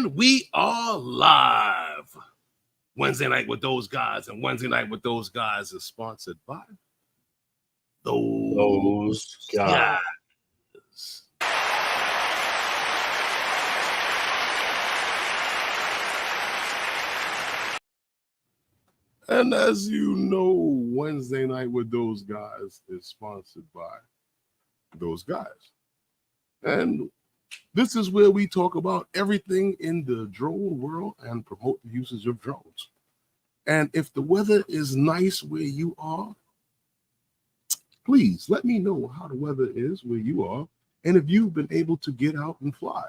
And we are live. Wednesday Night with Those Guys. And Wednesday Night with Those Guys is sponsored by Those Guys. And as you know, Wednesday Night with Those Guys is sponsored by Those Guys. And this is where we talk about everything in the drone world and promote the usage of drones. And if the weather is nice where you are, please let me know how the weather is where you are and if you've been able to get out and fly.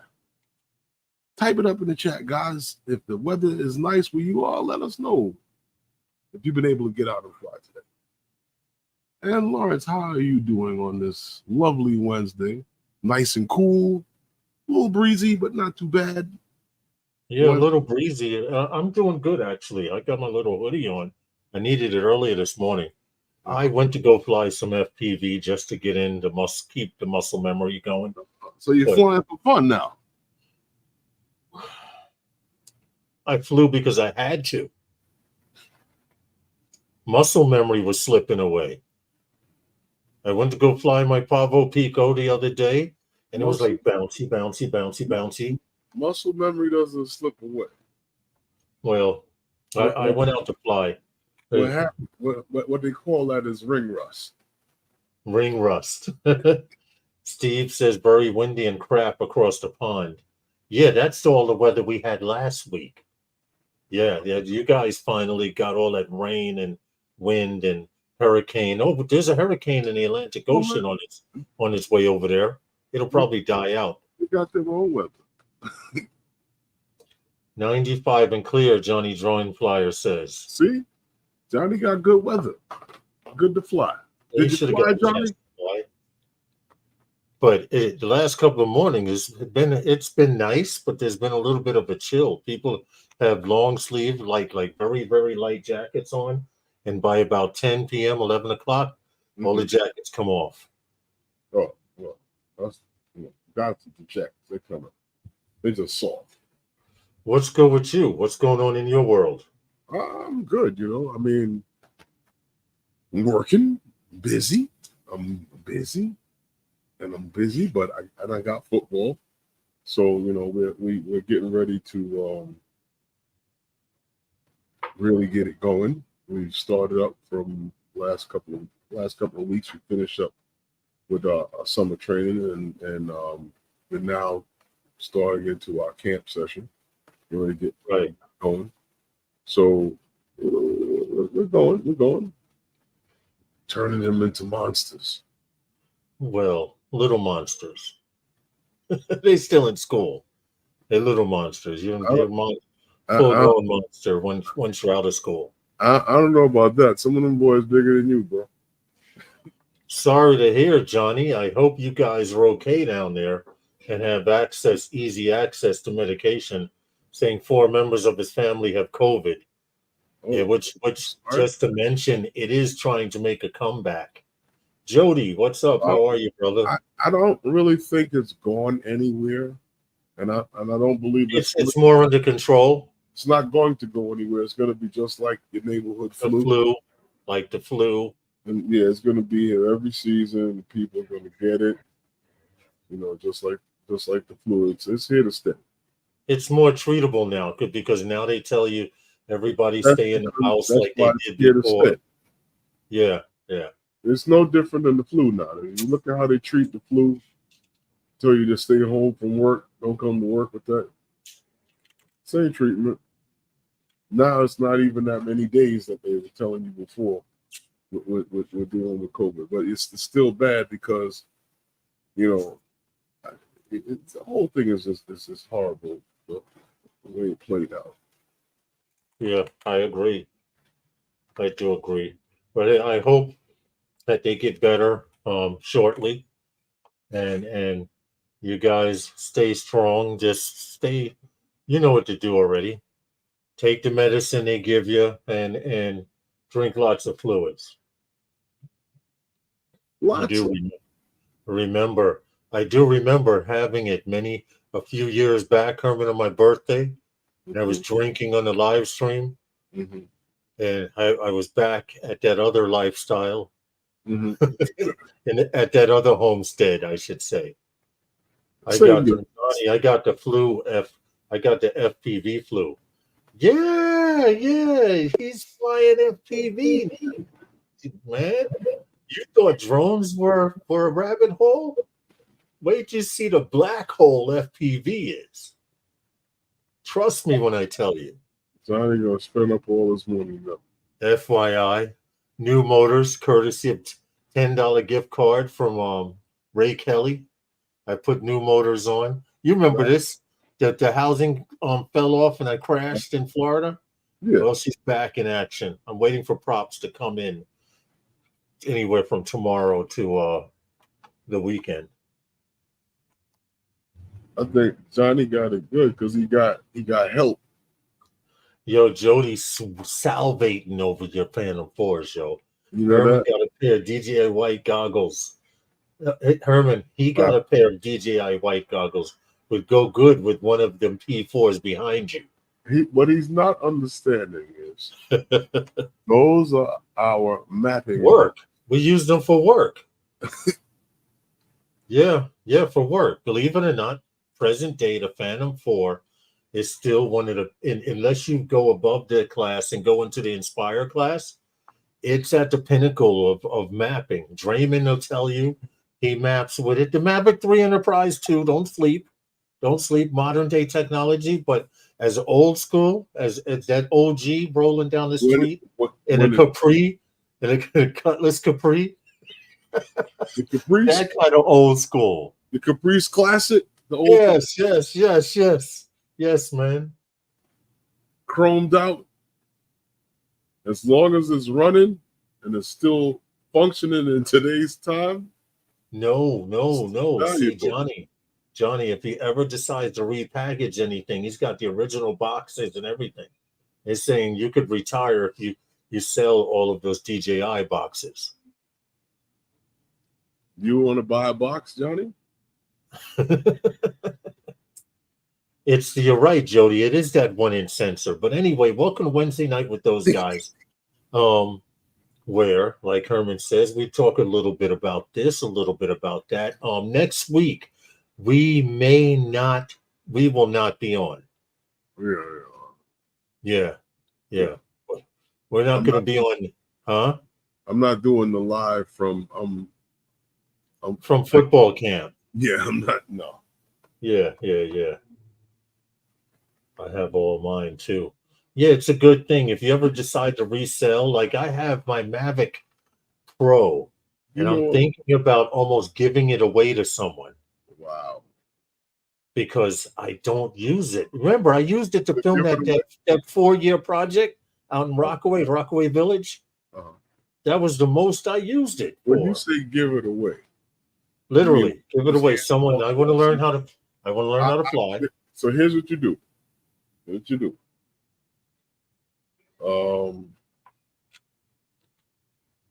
Type it up in the chat, guys. If the weather is nice where you are, let us know if you've been able to get out and fly today. And Lawrence, how are you doing on this lovely Wednesday? Nice and cool, a little breezy, but not too bad. Yeah, a little breezy. I'm doing good, actually. I got my little hoodie on. I needed it earlier this morning. I went to go fly some FPV just to get in the keep the muscle memory going. So you're flying for fun now? I flew because I had to. Muscle memory was slipping away. I went to go fly my Pavo Pico the other day, and it was like bouncy, bouncy, bouncy, bouncy. Muscle memory doesn't slip away. Well, I went out to fly. What happened? What they call that is ring rust. Ring rust. Steve says very windy and crap across the pond. Yeah, that's all the weather we had last week. Yeah, you guys finally got all that rain and wind and hurricane. Oh, but there's a hurricane in the Atlantic Ocean on its way over there. It'll probably die out. We got their own weather. 95 and clear, Johnny Drawing Flyer says. See? Johnny got good weather. Good to fly. Did you fly, Johnny? But the last couple of mornings, it's been nice, but there's been a little bit of a chill. People have long sleeve, like very, very light jackets on. And by about 10 p.m., 11 o'clock, all the jackets come off. Oh, well, that's got the jackets. They come up. They're just soft. What's good with you? What's going on in your world? I'm good, I mean, I'm working, busy. I'm busy, but I got football. So, we're getting ready to really get it going. We started up from last couple of weeks. We finished up with our summer training and we're now starting into our camp session. We're ready to get going. So we're going. Turning them into monsters. Well, little monsters. They're still in school. They're little monsters. You're full-grown monster once you're out of school. I don't know about that. Some of them boys bigger than you, bro. Sorry to hear, Johnny. I hope you guys are okay down there and have easy access to medication. Saying 4 members of his family have COVID. Yeah, which just to mention, it is trying to make a comeback. Jody, what's up? How are you, brother? I don't really think it's gone anywhere, and I don't believe it's more under control. It's not going to go anywhere. It's going to be just like your neighborhood flu. Like the flu. And yeah, it's going to be here every season. People are going to get it. Just like the flu. It's here to stay. It's more treatable now because now they tell you everybody stay in the house like they did before. Yeah. It's no different than the flu now. You look at how they treat the flu. Tell you to stay home from work. Don't come to work with that. Same treatment. Now it's not even that many days that they were telling you before with dealing with COVID. But it's still bad because, the whole thing is just horrible. The way it played out. Yeah, I agree. I do agree. But I hope that they get better shortly. And you guys stay strong. Just stay, you know what to do already. Take the medicine they give you and drink lots of fluids. I do remember having it many a few years back, Herman, on my birthday, and I was drinking on the live stream, Mm-hmm. and I was back at that other lifestyle, Mm-hmm. and at that other homestead, I should say. I Same got here. from Johnny. I got the flu. I got the FPV flu. Yeah, yeah. He's flying FPV, man. You thought drones were a rabbit hole? Wait till you see the black hole FPV is. Trust me when I tell you. Johnny gonna spend up all his money now. FYI, new motors, courtesy of $10 gift card from Ray Kelly. I put new motors on. You remember this? That the housing fell off and I crashed in Florida. Yeah. Well, she's back in action. I'm waiting for props to come in anywhere from tomorrow to the weekend. I think Johnny got it good because he got help. Yo, Jody's salivating over your Phantom 4s, yo. You know Herman that? got a pair of DJI white goggles. Herman, he got a pair of DJI white goggles. Would go good with one of them P4s behind you. What he's not understanding is those are our mapping work. We use them for work. Yeah, for work. Believe it or not, present day, the Phantom 4 is still one of the, unless you go above the class and go into the Inspire class, it's at the pinnacle of mapping. Draymond will tell you he maps with it. The Mavic 3 Enterprise 2, don't sleep. Don't sleep, modern day technology, but as old school, as that OG rolling down the street in a Capri, in a Cutlass Capri. The Caprice? That kind of old school. The Caprice Classic? The old Yes, man. Chromed out. As long as it's running and it's still functioning in today's time. No. See, Johnny, if he ever decides to repackage anything, he's got the original boxes and everything. They're saying you could retire if you sell all of those DJI boxes. You want to buy a box, Johnny? You're right, Jody. It is that 1-inch sensor. But anyway, welcome to Wednesday night with those guys. Where, like Herman says, we talk a little bit about this, a little bit about that. Next week, we will not be on. Yeah. We're not going to be on, huh? I'm not doing the live from football camp. Yeah, I'm not. No. Yeah. I have all mine too. Yeah, it's a good thing. If you ever decide to resell, like I have my Mavic Pro, and I'm thinking about almost giving it away to someone. Wow. Because I don't use it. Remember, I used it to film that 4-year project out in Rockaway Village. Uh-huh. That was the most I used it for. When you say give it away, literally give it away. Someone I want to learn how to fly. So here's what you do.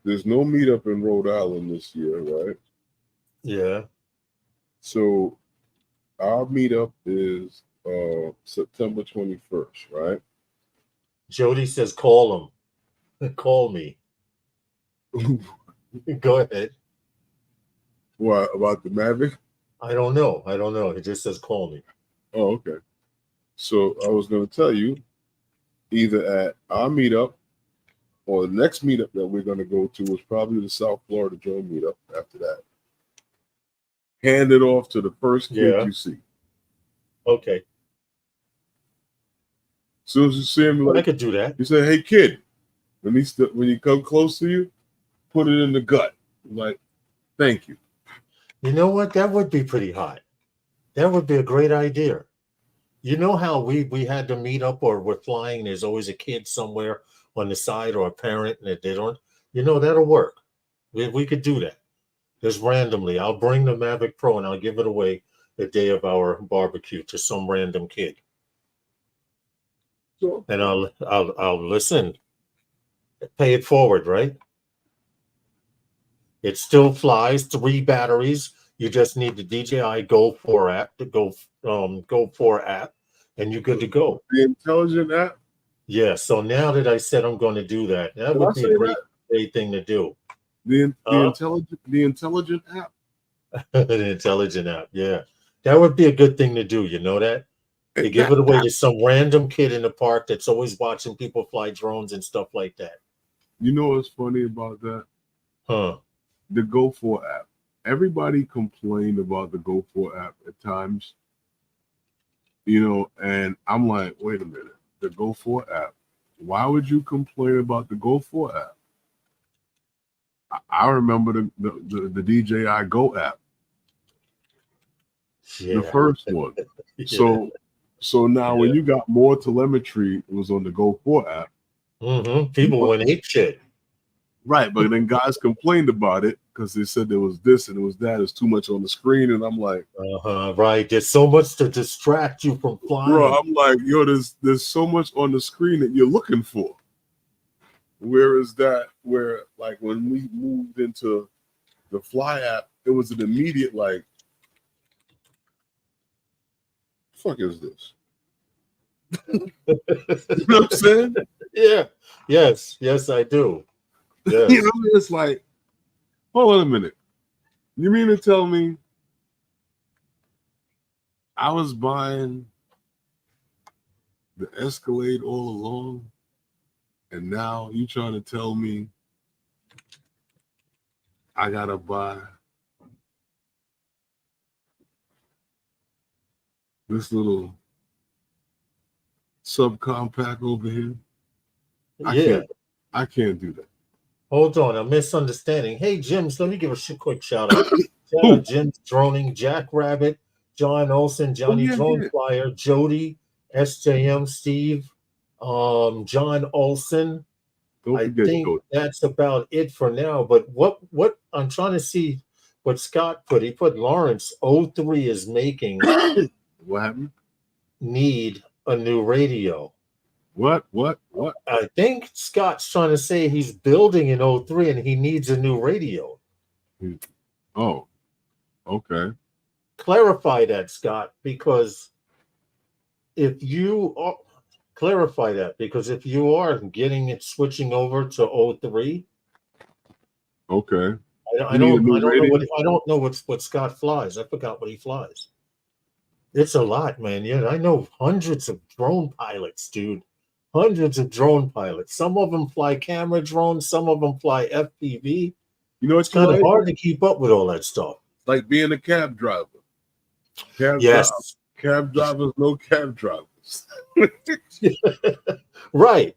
There's no meetup in Rhode Island this year, right? Yeah. So our meetup is September 21st, right? Jody says call him. Call me. Go ahead. What about the Mavic? I don't know. It just says call me. Oh, okay. So I was going to tell you, either at our meetup or the next meetup that we're going to go to is probably the South Florida Drone meetup after that. Hand it off to the first kid you see. Okay. As soon as you see him, I could do that. You say, "Hey, kid," when he come close to you, put it in the gut. Like, thank you. You know what? That would be pretty hot. That would be a great idea. You know how we had to meet up or we're flying, there's always a kid somewhere on the side or a parent and they don't, that'll work. We could do that. Just randomly. I'll bring the Mavic Pro and I'll give it away the day of our barbecue to some random kid. So, and I'll listen. Pay it forward, right? It still flies, 3 batteries. You just need the DJI Go 4 app, the Go 4 app, and you're good to go. The intelligent app. Yeah. So now that I said I'm going to do that, that Did would I be say a great, that? great thing to do. The Huh? intelligent app. The intelligent app. Yeah. That would be a good thing to do. You know that? You give it away to some random kid in the park that's always watching people fly drones and stuff like that. You know what's funny about that? Huh. The Go 4 app. Everybody complained about the Go 4 app at times. And I'm like, wait a minute. The Go 4 app. Why would you complain about the Go 4 app? I remember the DJI Go app. Yeah. The first one. Yeah. So now when you got more telemetry, it was on the Go 4 app. People went ape shit. Right, but then guys complained about it because they said there was this and it was that. It's too much on the screen, and I'm like, right. There's so much to distract you from flying. bro, I'm like, yo, there's so much on the screen that you're looking for. Where like when we moved into the Fly app, it was an immediate like, fuck is this? You know what I'm saying? Yeah. Yes, I do. Yes. It's like, hold on a minute. You mean to tell me I was buying the Escalade all along, and now you trying to tell me I gotta buy this little subcompact over here? I can't do that. Hold on, a misunderstanding. Hey, Jims, let me give a quick shout out. Shout out Jim's Droning, Jackrabbit, John Olson, Johnny Drone Flyer, Jody, SJM, Steve, John Olson. I think that's about it for now. But what I'm trying to see what Scott put. He put Lawrence 03 is making what happened? Need a new radio. What? I think Scott's trying to say he's building an 03 and he needs a new radio. Oh, okay. Clarify that, Scott, because if you are if you are getting it switching over to 03. Okay. I don't know what Scott flies. I forgot what he flies. It's a lot, man. Yeah, I know hundreds of drone pilots, dude. Hundreds of drone pilots. Some of them fly camera drones. Some of them fly FPV. It's kind of hard to keep up with all that stuff. Like being a cab driver. Yes. Cab drivers, no cab drivers. Right.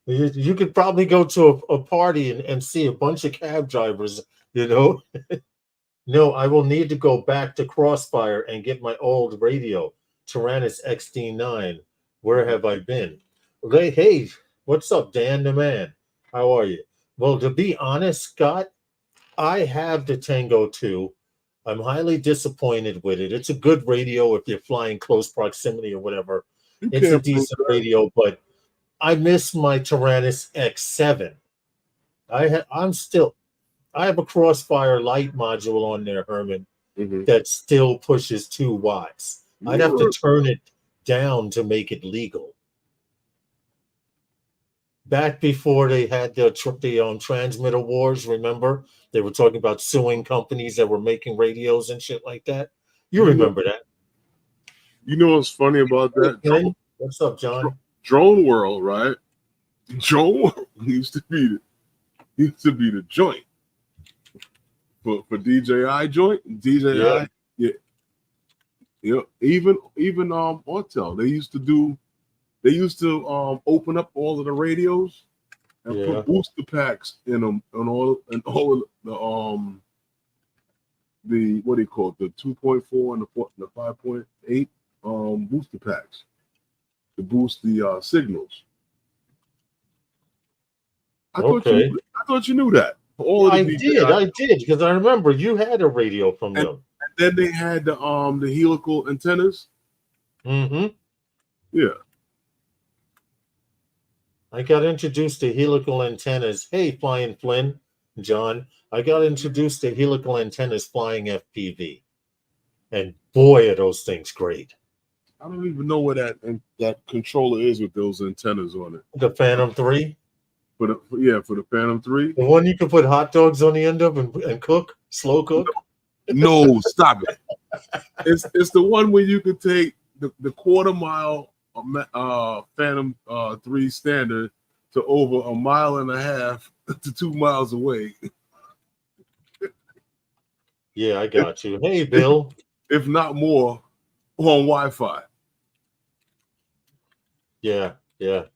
You could probably go to a party and see a bunch of cab drivers, No, I will need to go back to Crossfire and get my old radio, Tyrannus XD9. Where have I been? Hey, what's up, Dan the man? How are you? Well, to be honest, Scott, I have the Tango 2. I'm highly disappointed with it. It's a good radio if you're flying close proximity or whatever. It's a decent radio, but I miss my Tyrannus X7. I have a Crossfire light module on there, Herman, that still pushes 2 watts. I'd have to turn it down to make it legal. Back before they had the transmitter wars, remember? They were talking about suing companies that were making radios and shit like that. You remember that? You know what's funny about that? What's up, John? Drone World, right? Drone World used to be the joint for DJI joint. DJI, yeah. Even Autel, they used to open up all of the radios and put booster packs in them and all of the what do you call it, the 2.4 and the 5.8 booster packs to boost the signals. I thought you knew that. I did because I remember you had a radio from them. And then they had the helical antennas. Mm-hmm. Yeah. I got introduced to helical antennas. Hey, Flying Flynn, John. I got introduced to helical antennas flying FPV, and boy, are those things great. I don't even know where that controller is with those antennas on it. The Phantom 3, For the Phantom 3. the one you can put hot dogs on the end of and cook, slow cook. No, stop it. It's the one where you could take the quarter-mile Phantom 3 standard to over 1.5 miles to 2 miles away. Yeah, I got you. Hey, Bill. If not more, on Wi-Fi. Yeah,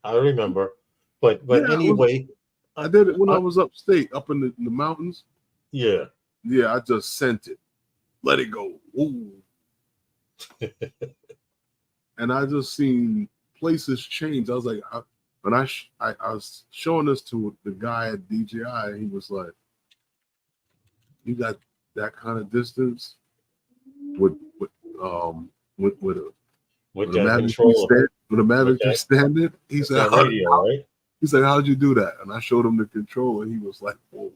I remember. But Yeah, anyway, I did it when I was upstate, up in the mountains. Yeah. Yeah, I just sent it. Let it go. Ooh. And I just seen places change. I was like, when I was showing this to the guy at DJI, he was like, "You got that kind of distance with a Mavic standard?" He said, radio, right? He said, "How'd you do that?" And I showed him the controller. He was like, "Whoa."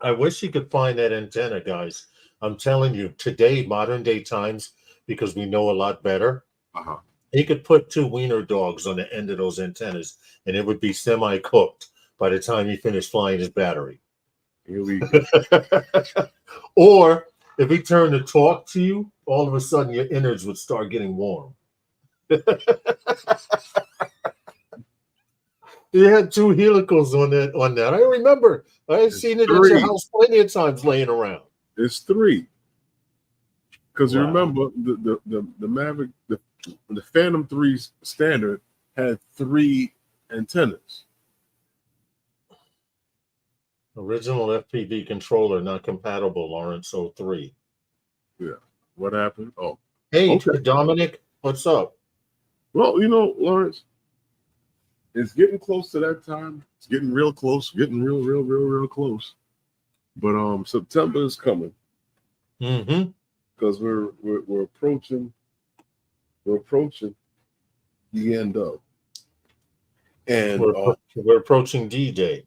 I wish you could find that antenna, guys. I'm telling you, today, modern day times, because we know a lot better, he could put 2 wiener dogs on the end of those antennas, and it would be semi-cooked by the time he finished flying his battery. Here we go. Or if he turned to talk to you, all of a sudden your innards would start getting warm. He had 2 helicals on that. I remember. I've seen it at your house plenty of times laying around. It's 3. Because you remember the Mavic, the Phantom 3 standard had 3 antennas. Original FPV controller not compatible, Lawrence 03. Yeah. What happened? Oh. Hey, okay. Dominic, what's up? Well, Lawrence, it's getting close to that time. It's getting real close, getting real close. But September is coming. Mm-hmm. Because we're approaching the end of. And we're approaching D-Day.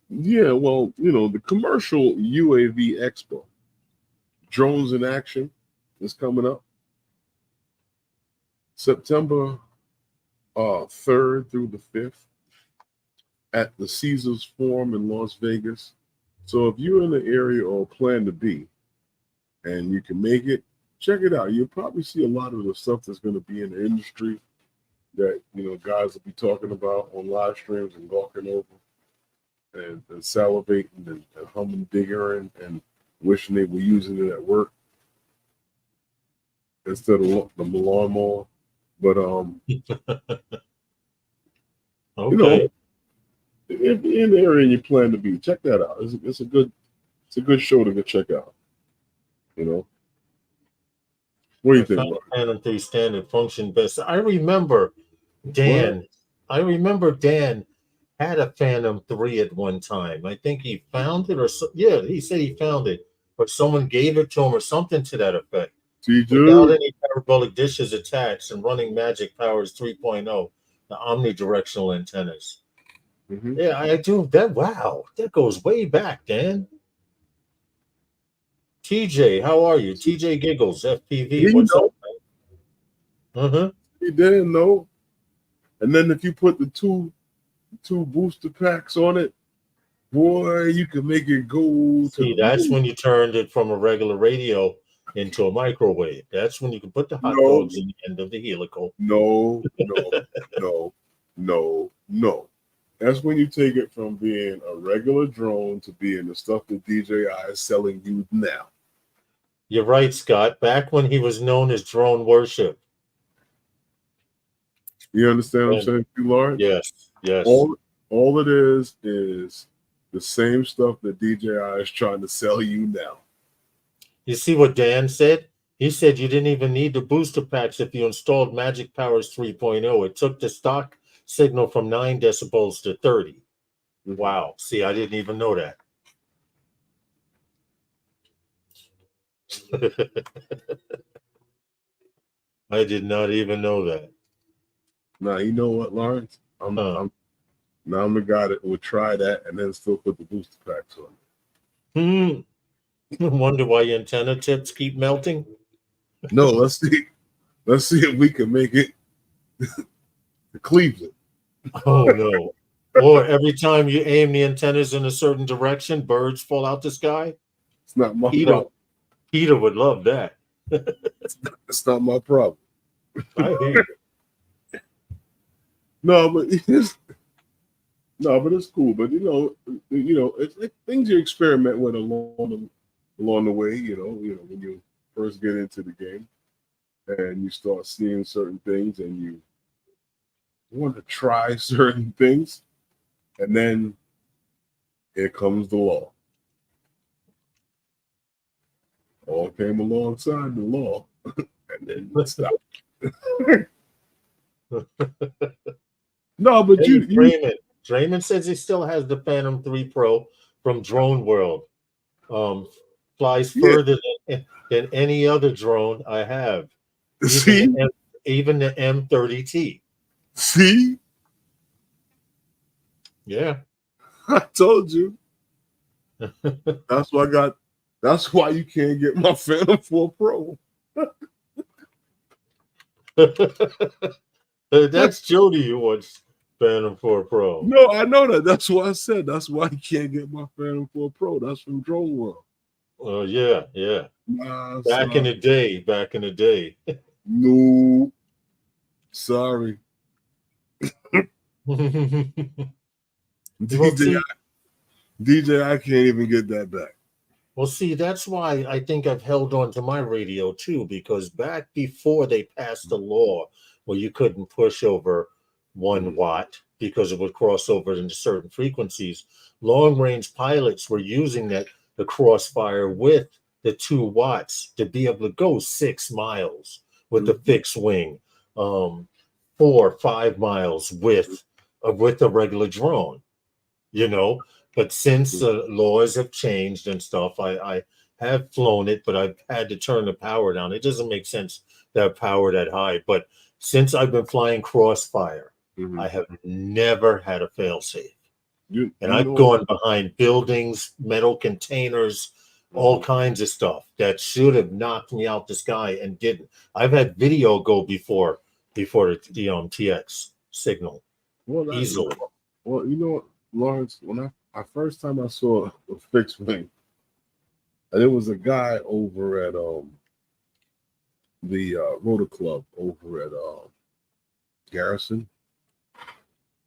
Yeah, well, the commercial UAV EXPO, drones in action, is coming up September 3rd through the 5th at the Caesars Forum in Las Vegas. So if you're in the area or plan to be, and you can make it, check it out. You'll probably see a lot of the stuff that's going to be in the industry that guys will be talking about on live streams and walking over. And salivating and humming, digging, and wishing they were using it at work instead of the lawnmower. But okay, if you're in the area and you plan to be, check that out. It's a good show to go check out. What do you think? Phantom 3 standard function best. I remember Dan. What? I remember Dan had a Phantom 3 at one time. I think he found it, he said he found it, but someone gave it to him or something to that effect. Without any parabolic dishes attached and running Magic Powers 3.0, the omnidirectional antennas. Mm-hmm. Yeah, I do that. Wow, that goes way back, Dan. TJ, how are you? TJ Giggles, FPV. What's up, man? He didn't know. And then if you put the two booster packs on it, boy, you can make it go. See, that's when you turned it from a regular radio into a microwave. That's when you can put the hot dogs in the end of the helical. No. That's when you take it from being a regular drone to being the stuff that DJI is selling you now. You're right, Scott. Back when he was known as Drone Worship. You understand what I'm saying, Lawrence? Yes. All it is the same stuff that DJI is trying to sell you now. You see what Dan said? He said you didn't even need the booster packs if you installed Magic Powers 3.0. It took the stock signal from 9 decibels to 30. Mm-hmm. Wow. See, I didn't even know that. I did not even know that. Now, you know what, Lawrence? I'm Now I'm the guy that would try that and then still put the booster packs on. Wonder why your antenna tips keep melting. No, let's see. Let's see if we can make it to Cleveland. Oh no. Or every time you aim the antennas in a certain direction, birds fall out the sky. It's not my Peter, problem. Peter would love that. It's not my problem. I hear you. No, but it's cool. But it's things you experiment with along the way. When you first get into the game and you start seeing certain things and you want to try certain things, and then here comes the law. All came alongside the law, and then it stopped. No, but Hey, you Draymond says he still has the Phantom 3 Pro from Drone World. Flies further than any other drone I have. Even the M30T. See? Yeah. I told you. That's why you can't get my Phantom 4 Pro. That's Jody who wants Phantom 4 Pro. No, I know that. That's why I said that's why you can't get my Phantom 4 Pro. That's from Drone World. Oh, yeah. Back in the day. No. Sorry. DJI can't even get that back. Well, see, that's why I think I've held on to my radio too, because back before they passed the law where you couldn't push over 1 watt because it would cross over into certain frequencies, long-range pilots were using the crossfire with the 2 watts to be able to go 6 miles with the fixed wing, 4 or 5 miles with a regular drone, But since the laws have changed and stuff, I have flown it, but I've had to turn the power down. It doesn't make sense to have power that high. But since I've been flying Crossfire, I have never had a failsafe. I've gone behind buildings, metal containers, all kinds of stuff that should have knocked me out the sky and didn't. I've had video go before the TX signal easily. Well, you know what, Lawrence, when I first time I saw a fixed wing, and there was a guy over at the Rotor Club over at Garrison,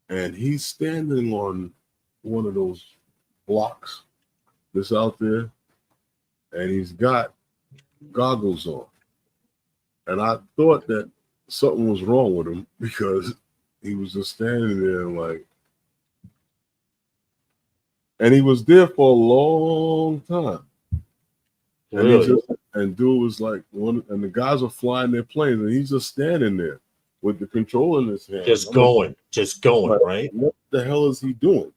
and he's standing on one of those blocks that's out there, and he's got goggles on, and I thought that something was wrong with him because he was just standing there and he was there for a long time. Really? And dude was and the guys are flying their planes, and he's just standing there with the control in his hand. Just going, right? What the hell is he doing?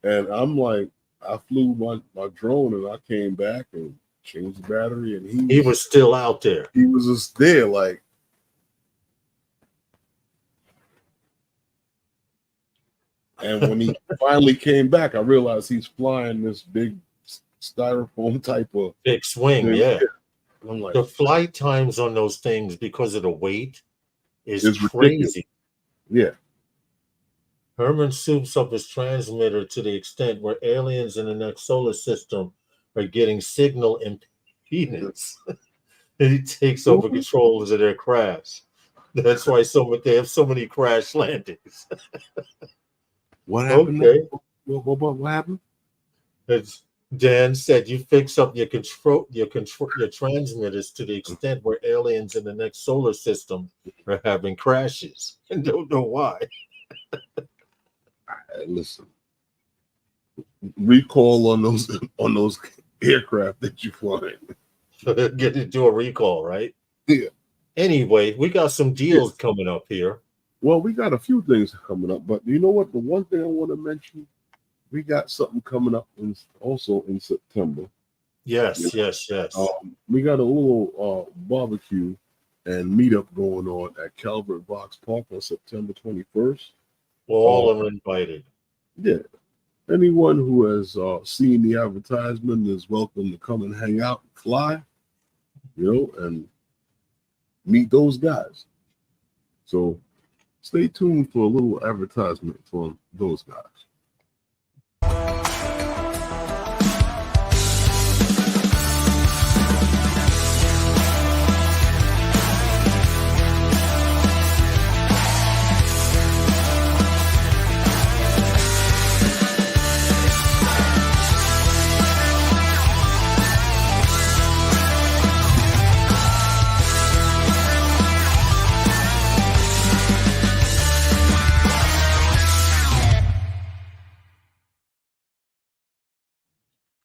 And I'm like, I flew my drone, and I came back and changed the battery, and he was still out there. He was just there, and when he finally came back, I realized he's flying this big styrofoam type of fixed wing. Yeah. I'm like, the flight times on those things because of the weight is crazy. Yeah. Herman soups up his transmitter to the extent where aliens in the next solar system are getting signal impedance. And he takes over control of their crafts. That's why they have so many crash landings. What happened? Okay. What happened? It's Dan said you fix up your transmitters to the extent where aliens in the next solar system are having crashes and don't know why. Listen, recall on those aircraft that you fly. Get to do a recall, right? Yeah. Anyway, we got some deals coming up here. Well, we got a few things coming up, but you know what? The one thing I want to mention, we got something coming up also in September. Yes. We got a little barbecue and meetup going on at Calvert Box Park on September 21st. All are invited. Yeah. Anyone who has seen the advertisement is welcome to come and hang out, fly, and meet those guys. So stay tuned for a little advertisement for those guys.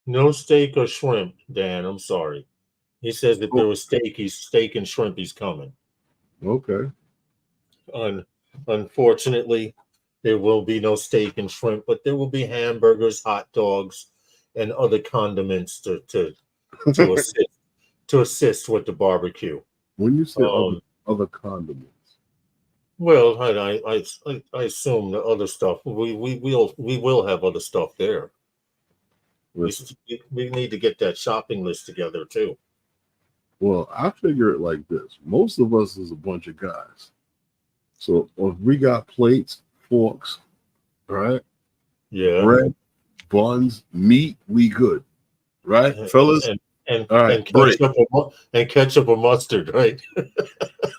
No steak or shrimp, Dan. I'm sorry. He says if there was steak and shrimp, he's coming. Okay. Unfortunately, there will be no steak and shrimp, but there will be hamburgers, hot dogs, and other condiments to assist with the barbecue. When you say other condiments, well, I assume the other stuff we will have other stuff there. We need to get that shopping list together too. Well, I figure it like this: most of us is a bunch of guys. So if we got plates, forks, right? Yeah. Bread, buns, meat, we good, right, fellas? And ketchup or mustard, right?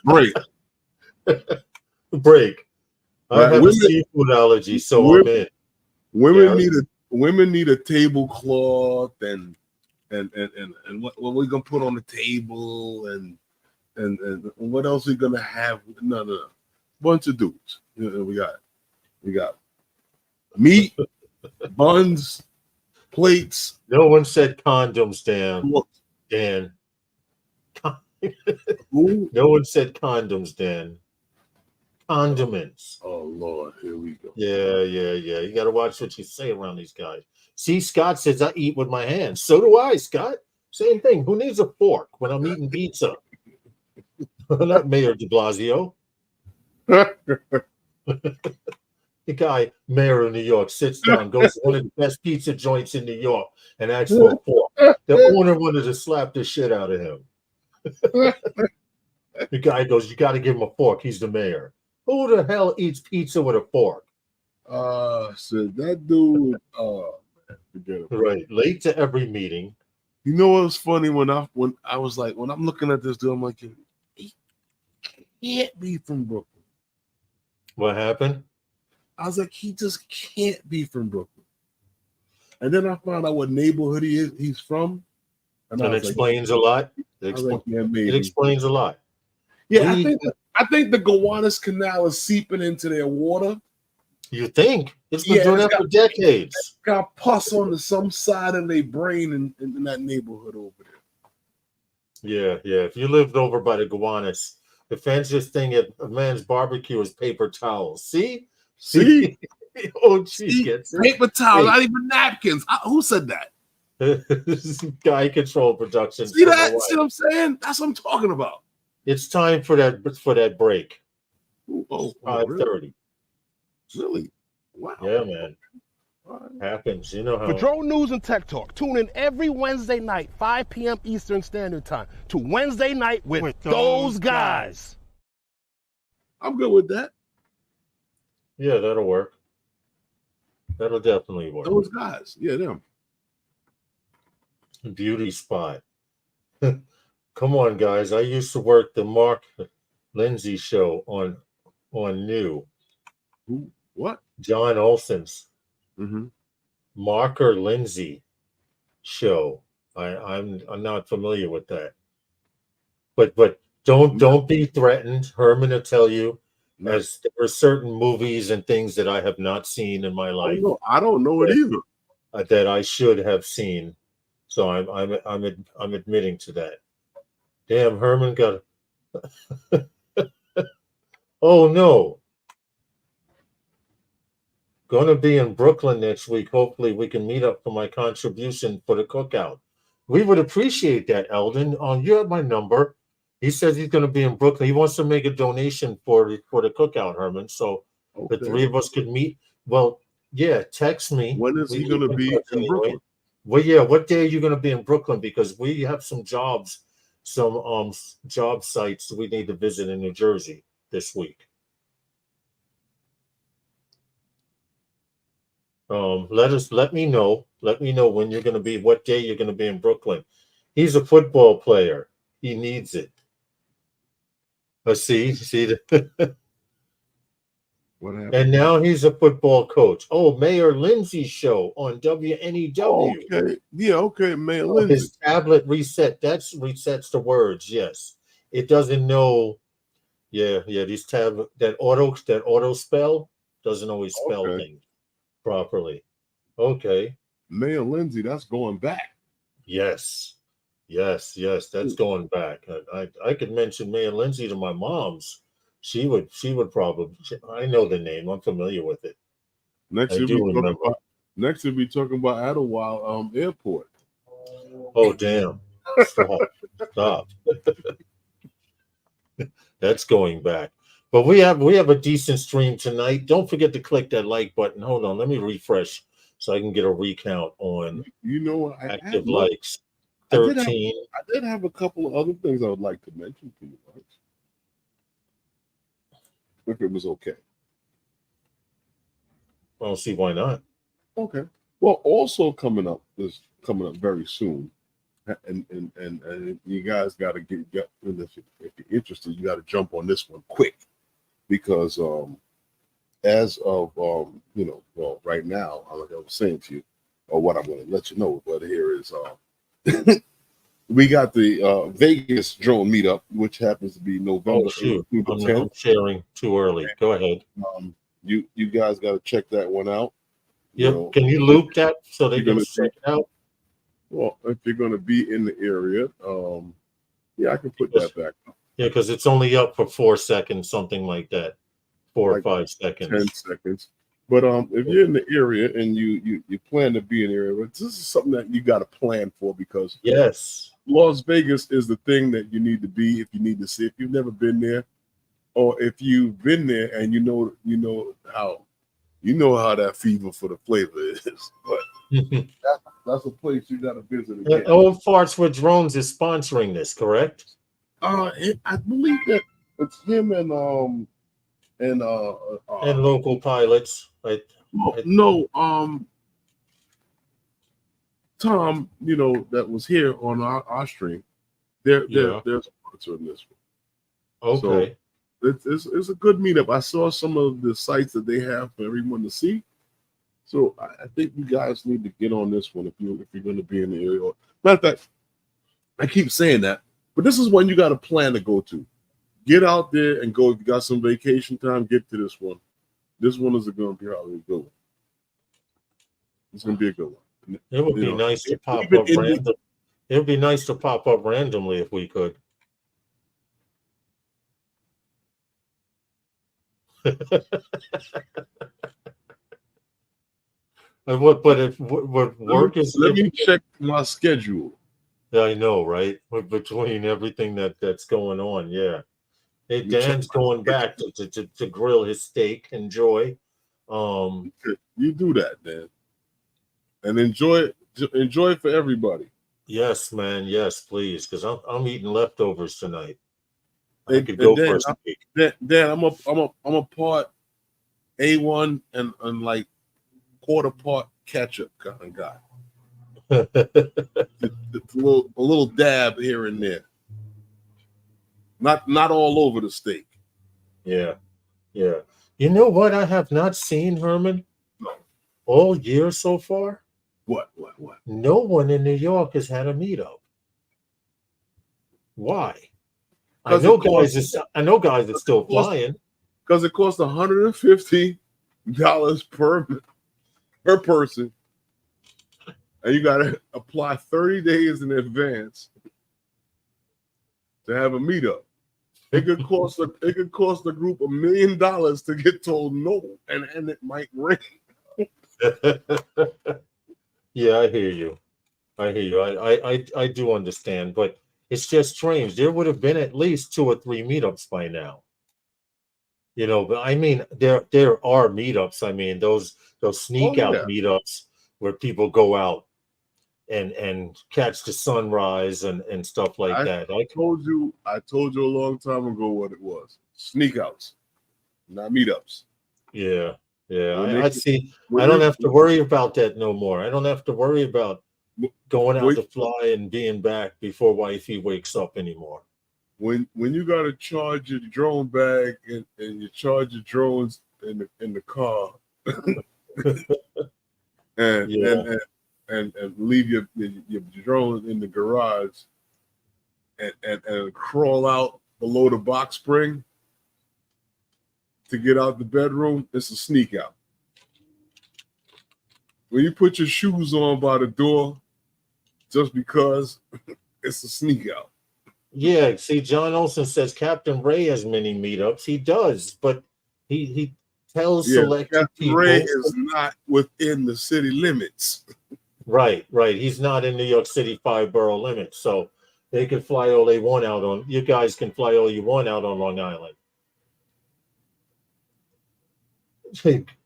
Break. Break. I have a seafood allergy, so I'm in. Women need a tablecloth and what we're gonna put on the table and what else we gonna have? No. Bunch of dudes. We got meat, buns, plates. No one said condoms, Dan. Dan. No one said condoms, Dan. Condiments. Oh Lord, here we go. Yeah. You got to watch what you say around these guys. See, Scott says I eat with my hands. So do I, Scott. Same thing. Who needs a fork when I'm eating pizza? Not Mayor de Blasio. The guy, mayor of New York, sits down, goes to one of the best pizza joints in New York, and asks for a fork. The owner wanted to slap the shit out of him. The guy goes, "You got to give him a fork. He's the mayor." Who the hell eats pizza with a fork? So that dude, forget it. Right, late to every meeting. You know what was funny when I'm looking at this dude, I'm like, he can't be from Brooklyn. What happened? I was like, he just can't be from Brooklyn. And then I found out what neighborhood he's from. And it explains a lot. It explains a lot. Yeah, I think the Gowanus Canal is seeping into their water. You think? It's been doing that for decades. Got pus on some side of their brain in that neighborhood over there. Yeah. If you lived over by the Gowanus, the fanciest thing at a man's barbecue is paper towels. See? Oh, geez. Paper towels, not even napkins. Who said that? This is Guy Control Productions. See that? See what I'm saying? That's what I'm talking about. It's time for that break. 5:30. Really? Wow. Yeah, man. Happens. You know how. For drone news and tech talk, tune in every Wednesday night, 5 p.m. Eastern Standard Time, to Wednesday Night with those guys. I'm good with that. Yeah, that'll work. That'll definitely work. Those guys. Yeah, them. Beauty spot. Come on, guys. I used to work the Mark Lindsay show on New. Who? What? John Olsen's Mm-hmm. Marker Lindsay show. I'm not familiar with that. But don't be threatened. Herman will tell you, as there are certain movies and things that I have not seen in my life. I don't know it either. That I should have seen. So I'm admitting to that. Damn, Herman got. Oh no. Going to be in Brooklyn next week. Hopefully we can meet up for my contribution for the cookout. We would appreciate that, Eldon. You have my number. He says he's going to be in Brooklyn. He wants to make a donation for the cookout, Herman. So The three of us could meet. Well, yeah, text me. When is We he keep going to in be touch in anyway. Brooklyn? Well, yeah, what day are you going to be in Brooklyn? Because we have some jobs, some job sites we need to visit in New Jersey this week. Let me know when you're going to be, what day you're going to be in Brooklyn. He's a football player. He needs it. See, What happened? and now he's a football coach. Oh, Mayor Lindsay's show on WNEW. Okay. Yeah, okay, man. Oh, Lindsay. his tablet reset. That's resets the words. Yes, it doesn't know. Yeah. These that auto spell doesn't always spell Okay. things properly. Okay. Mayor Lindsay, that's going back. Yes. That's going back. I could mention Mayor Lindsay to my mom's. She would probably. I know the name. I'm familiar with it. Next we'll be talking about Idlewild Airport. Oh damn! Stop. That's going back. But we have a decent stream tonight. Don't forget to click that like button. Hold on, let me refresh so I can get a recount on You know what? active likes. 13. I did have a couple of other things I would like to mention to you, right? If it was okay. I don't see why not. Okay. Well, also coming up very soon, and you guys got to get if you're interested, you got to jump on this one quick, because as of right now, like I was saying to you, or what I'm going to let you know, but here is we got the Vegas drone meetup, which happens to be November 8th through the 10th. I'm sharing too early. Go ahead. You guys got to check that one out. Yeah, can you loop that so they can check it out? Well, if you're going to be in the area, yeah, I can put that back. Yeah, because it's only up for 4 seconds, something like that, 4 or 5 seconds, 10 seconds. But if you're in the area and you plan to be in the area, this is something that you got to plan for, because yes, Las Vegas is the thing that you need to be if you need to see. If you've never been there, or if you've been there and you know how that fever for the flavor is, but that's a place you got to visit again. Old Farts with Drones is sponsoring this, correct? I believe that it's him and local pilots. Tom, that was here on our stream. They're sponsoring this one. Okay. So it's a good meetup. I saw some of the sites that they have for everyone to see. So I think you guys need to get on this one if you're going to be in the area. Matter of fact, I keep saying that, but this is one you got to plan to go to. Get out there and go. If you got some vacation time, get to this one. This one is going to be probably a good one. It's going to be a good one. It would be nice to pop up random. It would be nice to pop up randomly if we could. But work is. Let me check my schedule. I know, right? Between everything that's going on, yeah. Hey, Dan's going back to grill his steak. Enjoy. You do that, Dan, and enjoy it for everybody. Yes, man. Yes, please, because I'm eating leftovers tonight. I could go for a steak. Dan, I'm a part A1 and like quarter part ketchup kind of guy. a little dab here and there. Not all over the steak. Yeah. You know what I have not seen, Herman? No. All year so far? What? No one in New York has had a meetup. Why? I know guys are still flying. Because it costs $150 per person, and you got to apply 30 days in advance to have a meetup. It could cost a group $1 million to get told no, and it might rain. Yeah, I hear you. I do understand, but it's just strange. There would have been at least 2 or 3 meetups by now. you know. But I mean, there are meetups. I mean, those sneak out yeah. meetups where people go out and catch the sunrise and stuff like that. I told you a long time ago what it was. Sneak outs, not meetups. Yeah, yeah. When they I see. when I don't they have to worry about that no more. I don't have to worry about going out when, to fly and being back before wifey wakes up anymore. when you got to charge your drone bag and you charge your drones in the car and, Yeah. and leave your drones in the garage and crawl out below the box spring to get out the bedroom, it's a sneak out. When you put your shoes on by the door just because, it's a sneak out. Yeah, see, John Olson says Captain Ray has many meetups. He does, but he tells selected Captain people. Ray is not within the city limits. Right. He's not in New York City 5 borough limits, so they can fly all they want out on. You guys can fly all you want out on Long Island.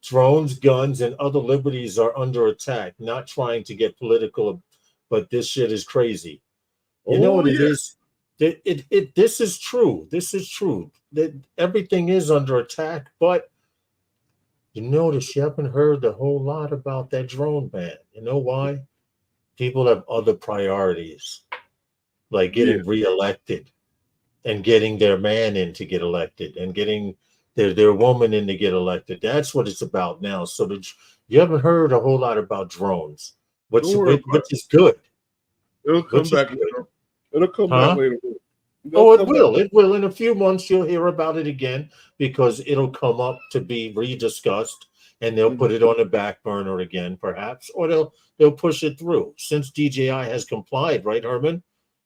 Drones, guns, and other liberties are under attack. Not trying to get political, but this shit is crazy. You know what it is? This is true. This is true. That everything is under attack, but you notice you haven't heard a whole lot about that drone ban. You know why? People have other priorities, like getting reelected and getting their man in to get elected and getting their woman in to get elected. That's what it's about now. So you haven't heard a whole lot about drones, which is good. It'll come back later. It'll come back later. It will. It will. In a few months, you'll hear about it again because it'll come up to be rediscussed, and they'll put it on the back burner again, perhaps, or they'll push it through. Since DJI has complied, right, Herman,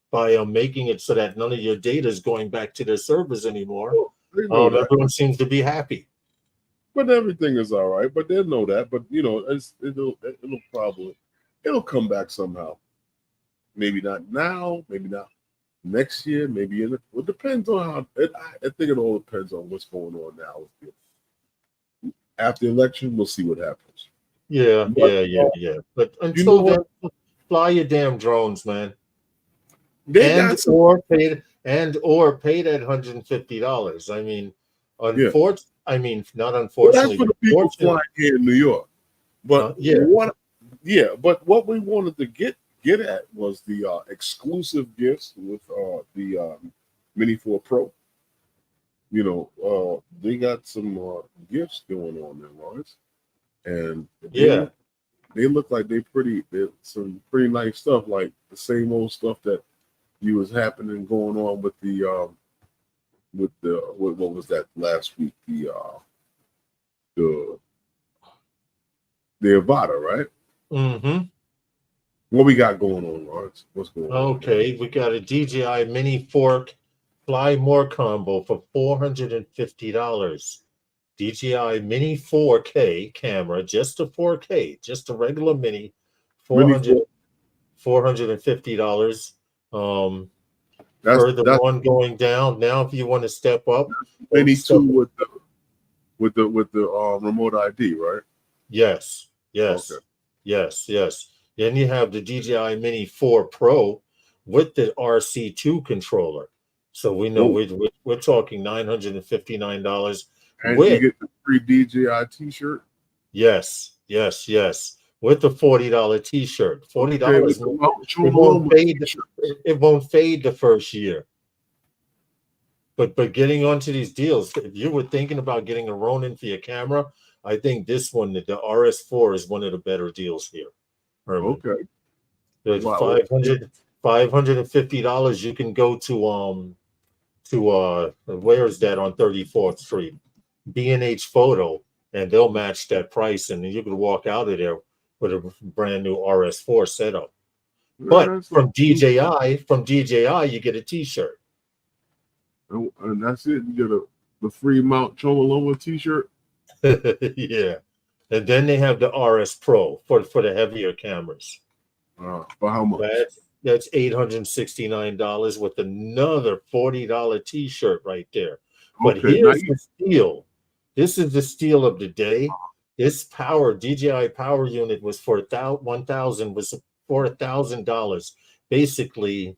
by making it so that none of your data is going back to their servers anymore. Everyone seems to be happy. But everything is all right. But they'll know that. But it'll come back somehow. Maybe not now. Maybe not next year. Maybe it depends on how. I think it all depends on what's going on now. After the election, we'll see what happens. Yeah. But until then, fly your damn drones, man. Or pay that $150. I mean, not unfortunately. Well, that's for the people flying here in New York. But what we wanted to get at was the exclusive gifts with the Mini 4 Pro. They got some gifts going on there, Lawrence, and they look like they're some pretty nice stuff, like the same old stuff that was happening going on with what was that last week? The Avata, right? Mm-hmm. What we got going on, Lawrence? What's going on? Okay, we got a DJI Mini Fork Fly More combo for $450. DJI Mini 4K camera, just a 4K, just a regular Mini, $450. Further one going down. Now, if you want to step up, Mini 2 with the remote ID, right? Yes. Then you have the DJI Mini 4 Pro with the RC2 controller. So we know we're talking $959. And you get the free DJI T-shirt. Yes. With the $40 T-shirt, $40. It won't fade the first year. But getting onto these deals, if you were thinking about getting a Ronin for your camera, I think this one, the RS4, is one of the better deals here. Herman. Okay. There's $550. You can go to where is that on 34th Street? B&H Photo, and they'll match that price, and you can walk out of there with a brand new RS4 setup. But from DJI, you get a T-shirt. And that's it. You get the free Mount Chomoloma T-shirt. Yeah. And then they have the RS Pro for the heavier cameras. For how much? That's $869 with another $40 T-shirt right there. But here's the steal. This is the steal of the day. This DJI power unit was for $1,000, basically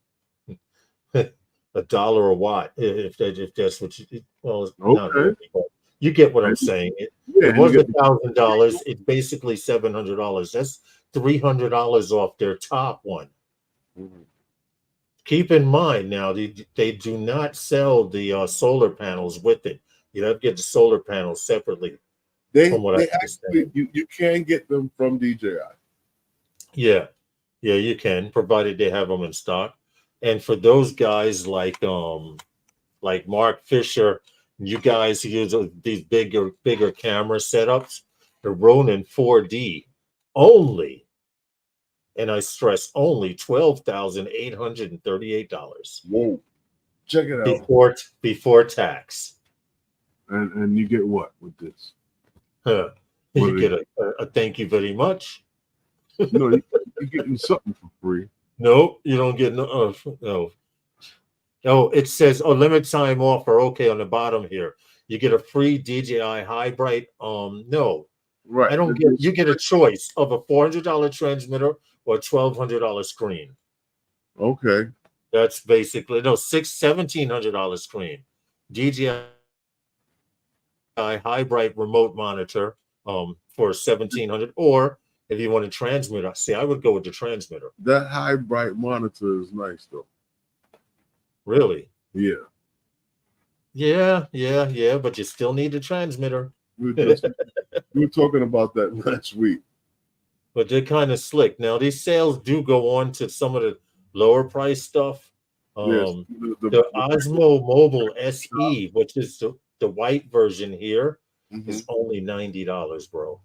$1 a watt. If that's what you, well, not Okay. really, but you get what I'm saying. Yeah, It was $1,000. It's basically $700. That's $300 off their top one. Mhm. Keep in mind now, they do not sell the solar panels with it. You have to get the solar panels separately. From what I understand. Actually you can get them from DJI. Yeah, you can, provided they have them in stock. And for those guys like Mark Fisher, you guys who use these bigger camera setups, the Ronin 4D only, and I stress only $12,838 Whoa. Check it out. before tax. And you get what with this? Huh. What You get a thank you very much. No, you're getting something for free. No, you don't get no. No. Oh, it says limit time offer. Okay, on the bottom here, you get a free DJI high bright. No, Right. I don't get. You get a choice of a $400 transmitter or $1,200 screen. Okay. That's basically $1,700 screen. DJI high bright remote monitor for $1,700, or if you want a transmitter, see, I would go with the transmitter. That high bright monitor is nice though. Really? Yeah. Yeah, but you still need the transmitter. We were talking about that last week. But they're kind of slick. Now, these sales do go on to some of the lower price stuff. Yes. The Osmo Mobile SE, which is the white version here, is only $90, bro.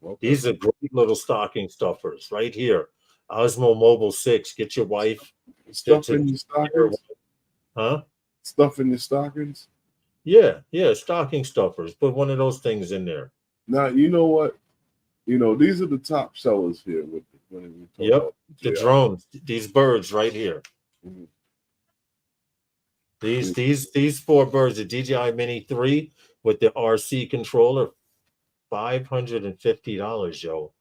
Okay. These are great little stocking stuffers right here. Osmo Mobile 6. Get your wife. Stuff in your stockings? Huh? Stuff in your stockings? Yeah, stocking stuffers. Put one of those things in there. Now, you know what? These are the top sellers here. When we talk about the drones. These birds right here. Mm-hmm. These four birds, the DJI Mini 3 with the RC controller, $550, yo.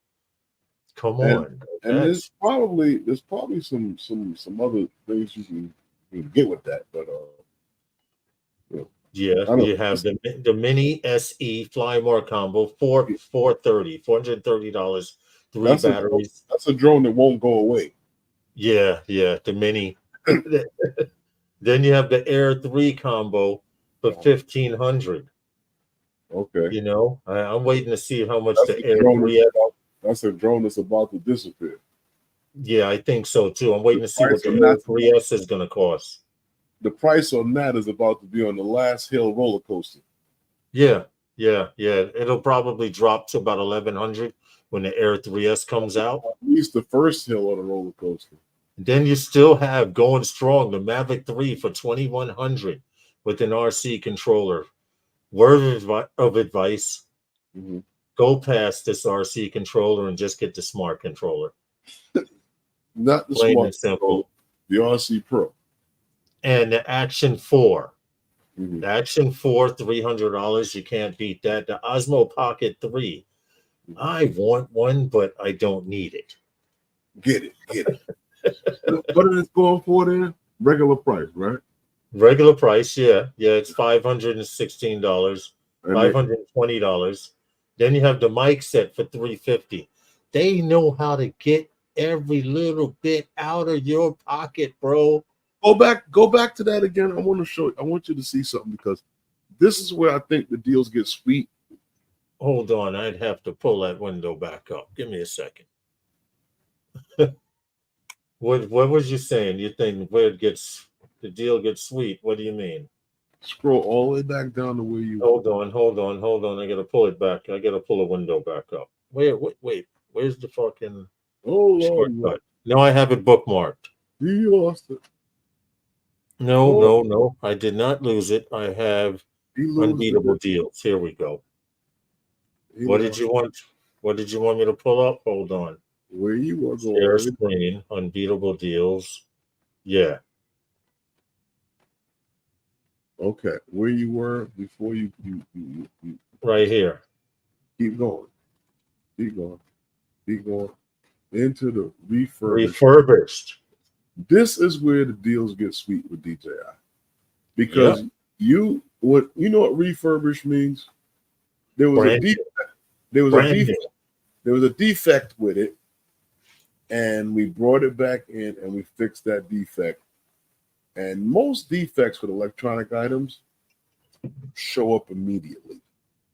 Come on. And there's probably some other things you can get with that, but yeah, you have the Mini SE Fly More combo, $430, 3 batteries. That's a drone that won't go away. Yeah, the Mini. Then you have the Air 3 combo for $1,500. Okay. I'm waiting to see how much That's the Air 3. That's a drone that's about to disappear. Yeah, I think so too. I'm waiting to see what the Air 3S is going to cost. The price on that is about to be on the last hill roller coaster. Yeah. It'll probably drop to about $1,100 when the Air 3S comes out. At least the first hill on the roller coaster. Then you still have going strong the Mavic 3 for $2,100 with an RC controller. Word of advice: go past this RC controller and just get the smart controller. Not the plain smart and simple. The RC Pro. And the Action 4. The Action 4, $300. You can't beat that. The Osmo Pocket 3. I want one, but I don't need it. Get it. What is it going for then? Regular price, right? Regular price, yeah. It's $516, $520. Then you have the mic set for $350. They know how to get every little bit out of your pocket, bro. Go back to that again. I want you to see something, because this is where I think the deals get sweet. Hold on, I'd have to pull that window back up. Give me a second. What was you saying? You think where the deal gets sweet? What do you mean? Scroll all the way back down to where you. Hold on. I gotta pull it back. I gotta pull a window back up. Wait. Where's the fucking shortcut? No, I have it bookmarked. You lost it. No. I did not lose it. I have unbeatable deals. Here we go. What did you want? What did you want me to pull up? Hold on. Where you were going? Share screen, unbeatable deals. Yeah. Okay, where you were before you Right here. keep going, keep going, keep going into the refurbished. Refurbished. This is where the deals get sweet with DJI, because Yep. you know what refurbished means? There was Brand a new. there was Brand a new. there was a defect with it, and we brought it back in and we fixed that defect. And most defects with electronic items show up immediately.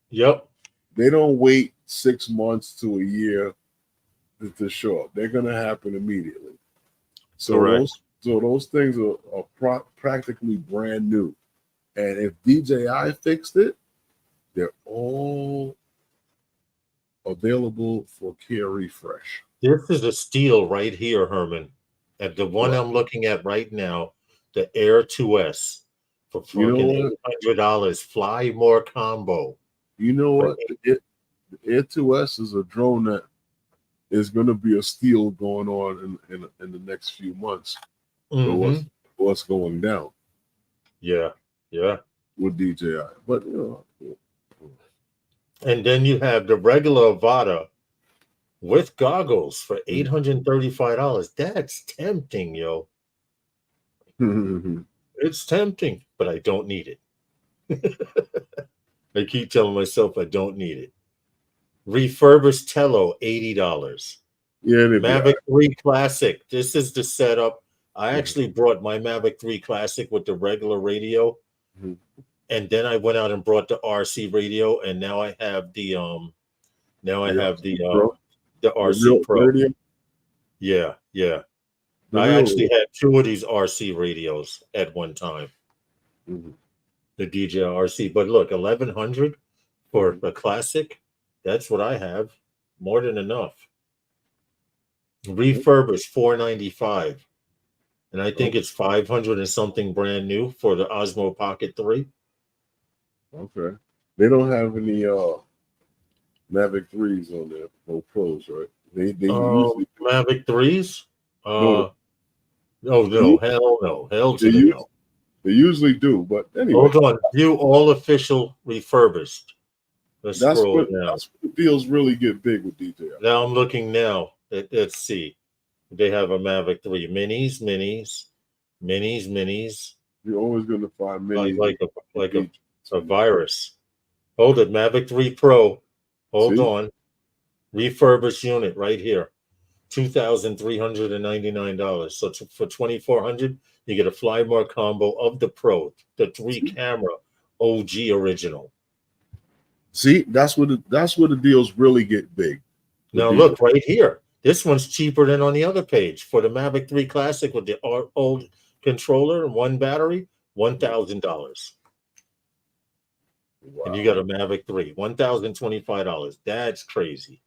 Yep. They don't wait 6 months to a year to show up. They're going to happen immediately. So Correct. those things are practically brand new. And if DJI fixed it, they're all available for care refresh. This is a steal right here, Herman. And the one What? I'm looking at right now, the Air 2S for You know fucking what? $800. Fly more combo. You know For what? The Air 2S is a drone that is going to be a steal going on in the next few months. Mhm. What's going down Yeah. Yeah. with DJI? But you know, And then you have the regular Avata with goggles for $835. That's tempting, yo. It's tempting, but I don't need it. I keep telling myself I don't need it. Refurbished Tello, $80. yeah, they'd be all Mavic right. 3 Classic. This is the setup. I Mhm. actually brought my Mavic 3 Classic with the regular radio, Mhm. and then I went out and brought the RC radio, and now I have the Pro, the the RC real Pro. radio, Yeah, yeah. the I real. actually had two of these RC radios at one time, Mhm. the DJI RC. But look, 1100 for a classic, that's what I have. More than enough. Refurbished 495. And I think it's 500 and something brand new for the Osmo Pocket 3. Okay, they don't have any Mavic 3s on there, no pros, right? They usually Mavic 3s? no, No, hell no. Hell they to the no. they usually do. But anyway, Hold on. View all official refurbished. Let's scroll down. that's when the deals really get big with DJI. Now I'm looking now. Let's see. They have a Mavic 3 minis. You're always going to find many Like a virus. Hold it, Mavic 3 Pro. Hold See? on. Refurbished unit right here. $2,399. So for $2,400, you get a Flymore combo of the Pro, the 3-camera OG original. See, that's where the deals really get big. Now look right here. This one's cheaper than on the other page. For the Mavic 3 Classic with the old controller and one battery, $1,000. Wow. And you got a Mavic 3, $1,025. That's crazy.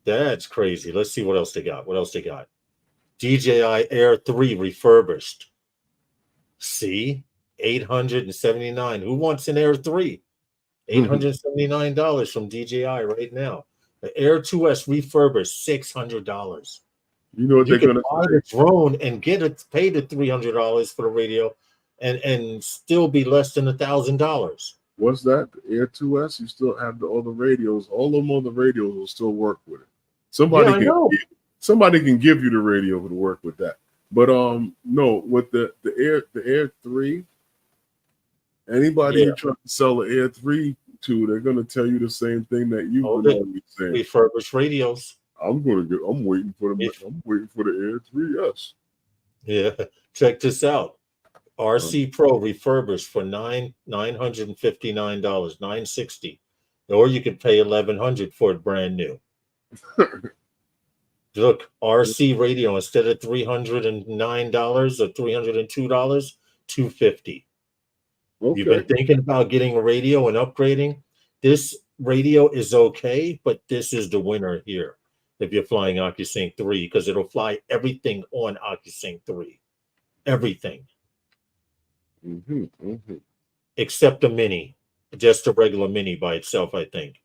That's crazy. Let's see what else they got. DJI Air 3 refurbished. See? $879. Who wants an Air 3? $879 from DJI right now. The Air 2S refurbished, $600. You know what You they're can going buy to the drone and pay the $300 for the radio and still be less than $1,000. What's that? The Air 2S? You still have all the radios. All them other radios will still work with it. Somebody can give you the radio to work with that. But no, with the Air 3, anybody you try to sell the Air 3 to, they're gonna tell you the same thing that you've been always saying. Refurbished radios. I'm waiting for the Air 3S. Yeah, check this out. RC Pro refurbished for $959, $960, or you could pay $1,100 for it brand new. Look, RC radio instead of $309 or $302, $250. Okay. You've been thinking about getting a radio and upgrading. This radio is okay, but this is the winner here if you're flying OcuSync 3 because it'll fly everything on OcuSync 3. Everything. Except a mini, just a regular mini by itself, I think.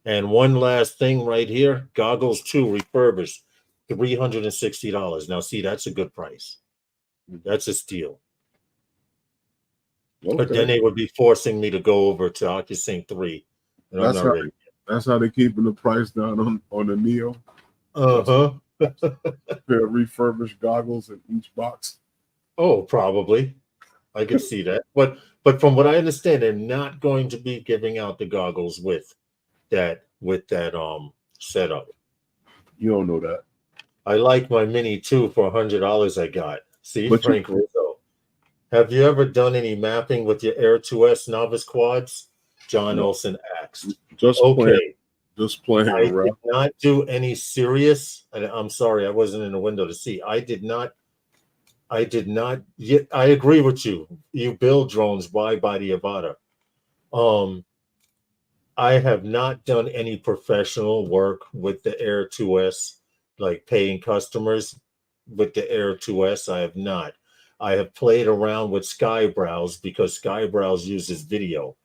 And one last thing right here, goggles 2 refurbished, $360. Now, see, that's a good price. That's a steal. But then they would be forcing me to go over to OcuSync 3. And I'm That's not how ready. that's how they're keeping the price down on the Neo. Uh-huh. Pair of refurbished goggles in each box. Oh, probably. I could see that. But from what I understand, they're not going to be giving out the goggles with that setup. You don't know that. I like my Mini 2 for $100 I got. See, But Frank Rizzo. Have you ever done any mapping with your Air 2S novice quads? John No. Olson asked. Just playing I did around. not do any serious, and I'm sorry, I wasn't in the window to see. I did not yet. I agree with you. You build drones, why buy the Avata? I have not done any professional work with the Air 2S, like paying customers with the Air 2S. I have not. I have played around with Skybrowse because Skybrowse uses video.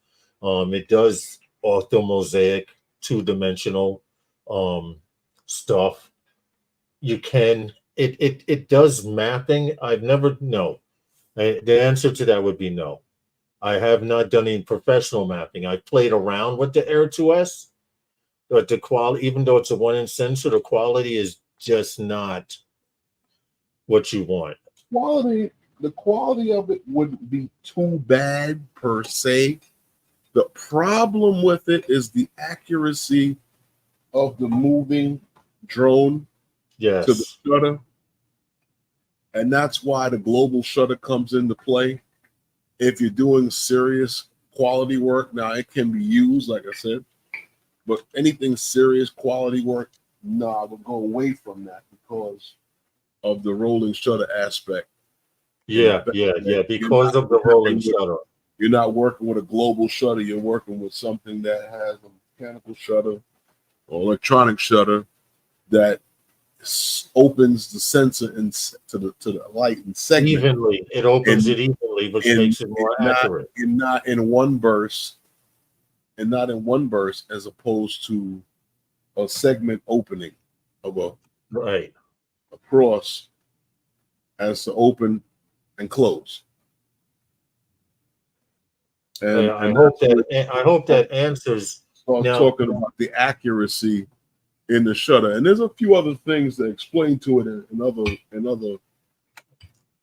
It does orthomosaic, two-dimensional stuff. You can it does mapping. I've never no. The answer to that would be no. I have not done any professional mapping. I played around with the Air 2S, but the quality, even though it's a 1-inch sensor, the quality is just not what you want. The quality of it wouldn't be too bad per se. The problem with it is the accuracy of the moving drone Yes. to the shutter. And that's why the global shutter comes into play. If you're doing serious quality work, now it can be used, like I said, but anything serious quality work, no, I would go away from that because of the rolling shutter aspect. Yeah, because of the rolling shutter. You're not working with a global shutter, you're working with something that has a mechanical shutter or electronic shutter that opens the sensor to the light and segment evenly. It opens it evenly, which makes it more accurate. And not in one burst, as opposed to a segment opening of a cross as to open and close. And I hope that answers. So I'm talking about the accuracy in the shutter, and there's a few other things that explain to it in other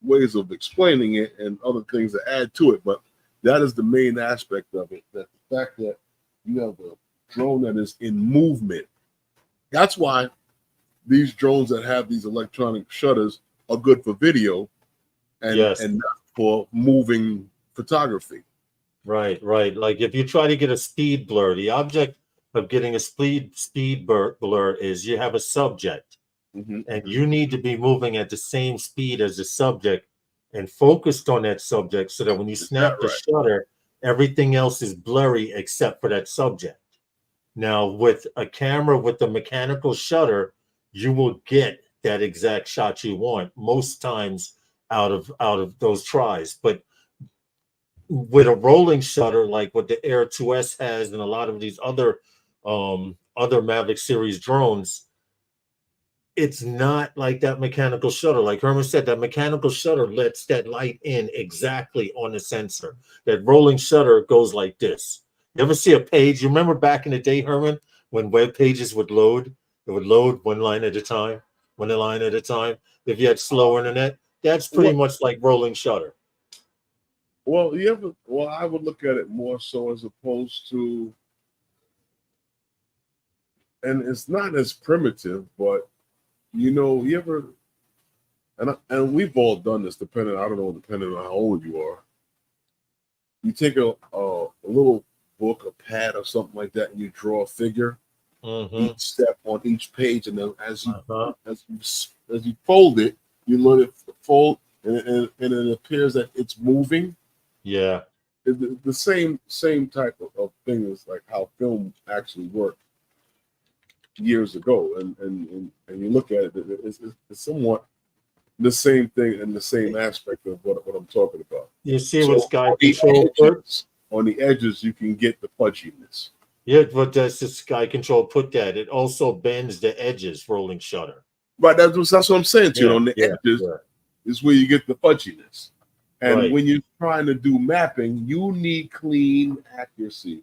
ways of explaining it, and other things that add to it. But that is the main aspect of it. That the fact that you have a drone that is in movement. That's why these drones that have these electronic shutters are good for video, and not for moving photography. Right. Like if you try to get a speed blur, the object of getting a speed blur is you have a subject, and you need to be moving at the same speed as the subject and focused on that subject, so that when you snap the shutter, everything else is blurry except for that subject. Now, with a camera with a mechanical shutter, you will get that exact shot you want most times out of those tries. But with a rolling shutter, like what the Air 2S has and a lot of these other Mavic series drones, it's not like that mechanical shutter. Like Herman said, that mechanical shutter lets that light in exactly on the sensor. That rolling shutter goes like this. You ever see a page? You remember back in the day, Herman, when web pages would load? It would load one line at a time. If you had slow internet, that's pretty much like rolling shutter. Well, I would look at it more so as opposed to, and it's not as primitive, but you ever, and we've all done this, depending on how old you are. You take a little book, a pad or something like that, and you draw a figure, each step on each page, and then as you fold it, you let it fold, and it appears that it's moving. Yeah, the same type of thing is like how film actually worked years ago, and you look at it, it's somewhat the same thing and the same aspect of what I'm talking about. You see what Sky Control put on the edges, you can get the pudginess. Yeah, but does the Sky Control put that? It also bends the edges, rolling shutter. Right, that's what I'm saying to you. On the edges is where you get the fudginess. And Right. when you're trying to do mapping, you need clean accuracy.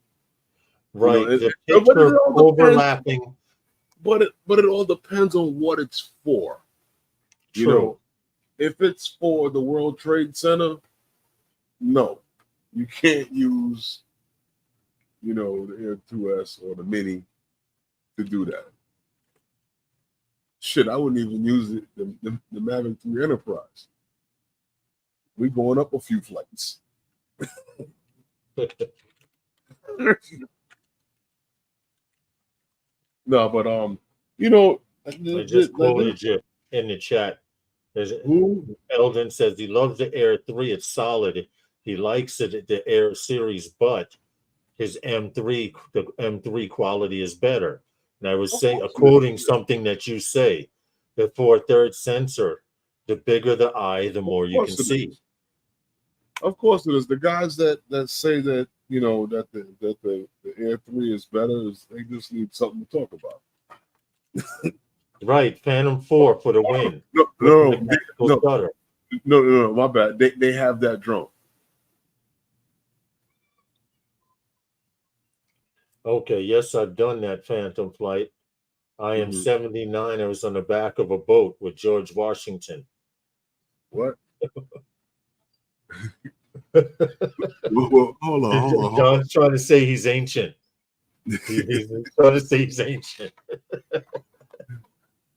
Right. It, The but it picture all depends. overlapping. But it all depends on what it's for. True. If it's for the World Trade Center, no, you can't use, the Air 2S or the Mini to do that. Shit, I wouldn't even use it. The Mavic 3 Enterprise. We going up a few flights. No, but I just quoted you in the chat. who? Eldon says he loves the Air 3. It's solid. He likes it, the Air series, but his M3, the M3 quality is better. And I was saying, quoting something that you say, that for a third sensor, the bigger the eye, the more you can see. Of course it is. The guys that say that that the Air 3 is better, they just need something to talk about. Right, Phantom 4 for the win. No, my bad. They have that drone. Okay, yes, I've done that Phantom flight. I am 79. I was on the back of a boat with George Washington. What? Well, hold on. John's trying to say he's ancient. He's trying to say he's ancient.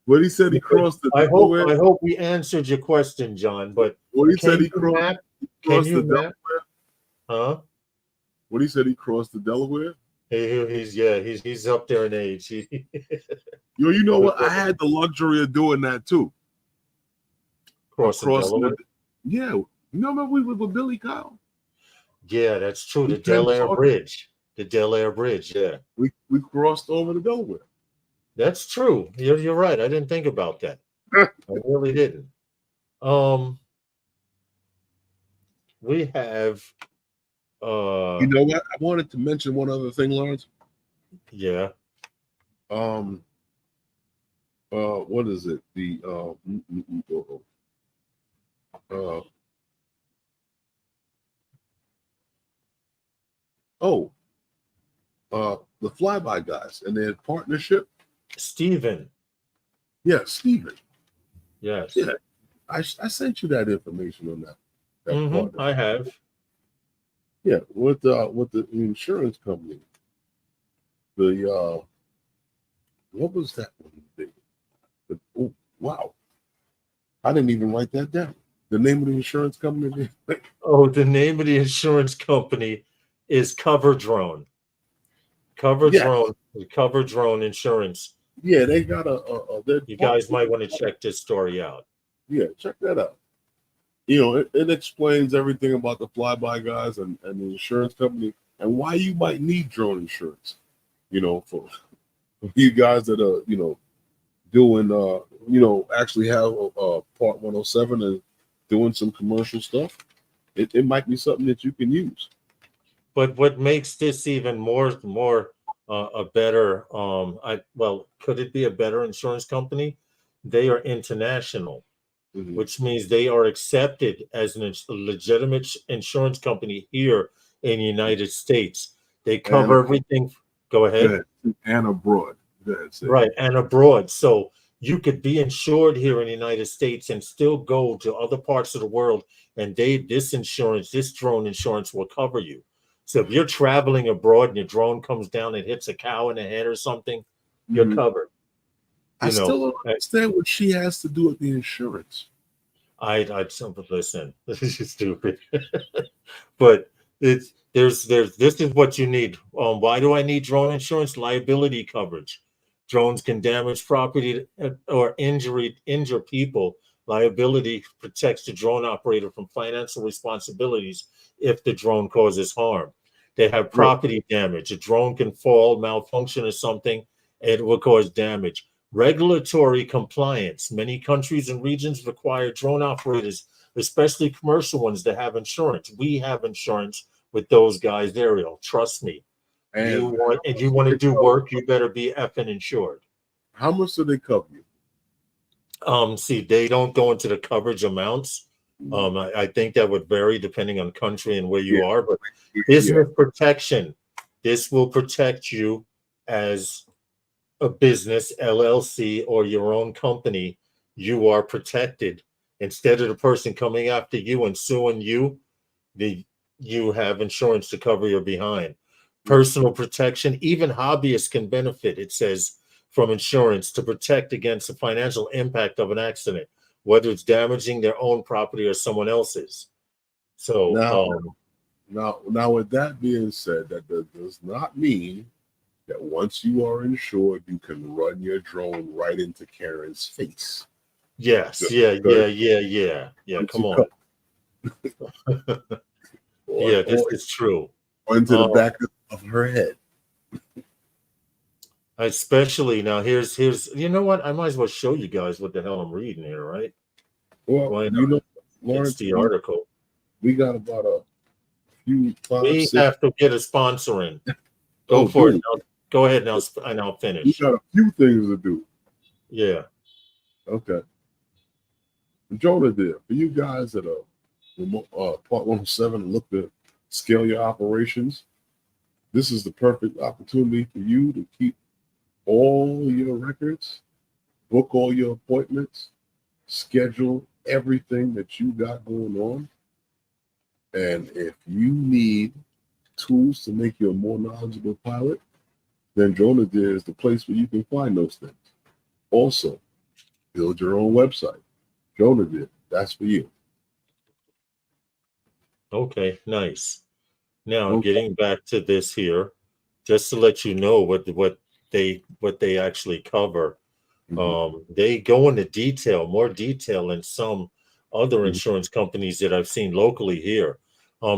What he said he crossed the Delaware. I hope we answered your question, John. But what he said he crossed. Can you map? Huh? What he said he crossed the Delaware. He's up there in age. You know what? I had the luxury of doing that too. Crossing Delaware. Yeah, remember we were with Billy Kyle. Yeah, that's true. The Delaware Bridge. The Delaware Bridge. Yeah. We crossed over the Delaware. That's true. You're right. I didn't think about that. I really didn't. We have. You know what? I wanted to mention one other thing, Lawrence. Yeah. What is it? The the Flyby guys and their partnership. Steven. Yeah, Steven. Yes. Yeah. I sent you that information on that. I have. Yeah, with the insurance company. The what was that one? Oh, wow. I didn't even write that down. The name of the insurance company. Oh, the name of the insurance company is CoverDrone. CoverDrone Insurance. Yeah, they got you guys might want to check this story out. Yeah, check that out. It explains everything about the flyby guys and the insurance company and why you might need drone insurance. For you guys that are, doing, actually have a Part 107 and doing some commercial stuff. It might be something that you can use. But what makes this even more a better, could it be a better insurance company? They are international. Mm-hmm. Which means they are accepted as a legitimate insurance company here in the United States. They cover everything. Go ahead. And abroad. Right, and abroad. So you could be insured here in the United States and still go to other parts of the world, and this drone insurance will cover you. So if you're traveling abroad and your drone comes down and hits a cow in the head or something, you're covered. I still don't understand what she has to do with the insurance. Listen, this is stupid. But this is what you need. Why do I need drone insurance? Liability coverage. Drones can damage property or injure people. Liability protects the drone operator from financial responsibilities if the drone causes harm. They have property damage. A drone can fall, malfunction or something, and it will cause damage. Regulatory compliance. Many countries and regions require drone operators, especially commercial ones, to have insurance. We have insurance with those guys, Ariel. Trust me. And you want to do work, you better be effing insured. How much do they cover you? See, they don't go into the coverage amounts, I think that would vary depending on country and where you Yeah. are, but Yeah. business protection, this will protect you as a business, LLC, or your own company. You are protected. Instead of the person coming after you and suing you, you have insurance to cover your behind. Personal protection, even hobbyists can benefit, it says, from insurance to protect against the financial impact of an accident, whether it's damaging their own property or someone else's. So, Now, with that being said, that does not mean that once you are insured, you can run your drone right into Karen's face. yes, Just yeah. once Come you on. or, Yeah, this or is true. into the back of her head. Especially now, here's you know what? I might as well show you guys what the hell I'm reading here, right? Well, Why you not? know, It's Lawrence, the article. we got about a few We 5, 6. have to get a sponsoring. Go Oh, for dude. it. Go ahead now, and I'll We finish. got a few things to do. Yeah. Okay. Jonah did. For you guys that are Part 107 look to scale your operations, this is the perfect opportunity for you to keep all your records, book all your appointments, schedule everything that you got going on. And if you need tools to make you a more knowledgeable pilot, then Jonah Deere is the place where you can find those things. Also, build your own website. Jonah Deere, that's for you. Okay, nice. Now, Okay. getting back to this here, just to let you know what they actually cover. They go into more detail than some other insurance companies that I've seen locally here.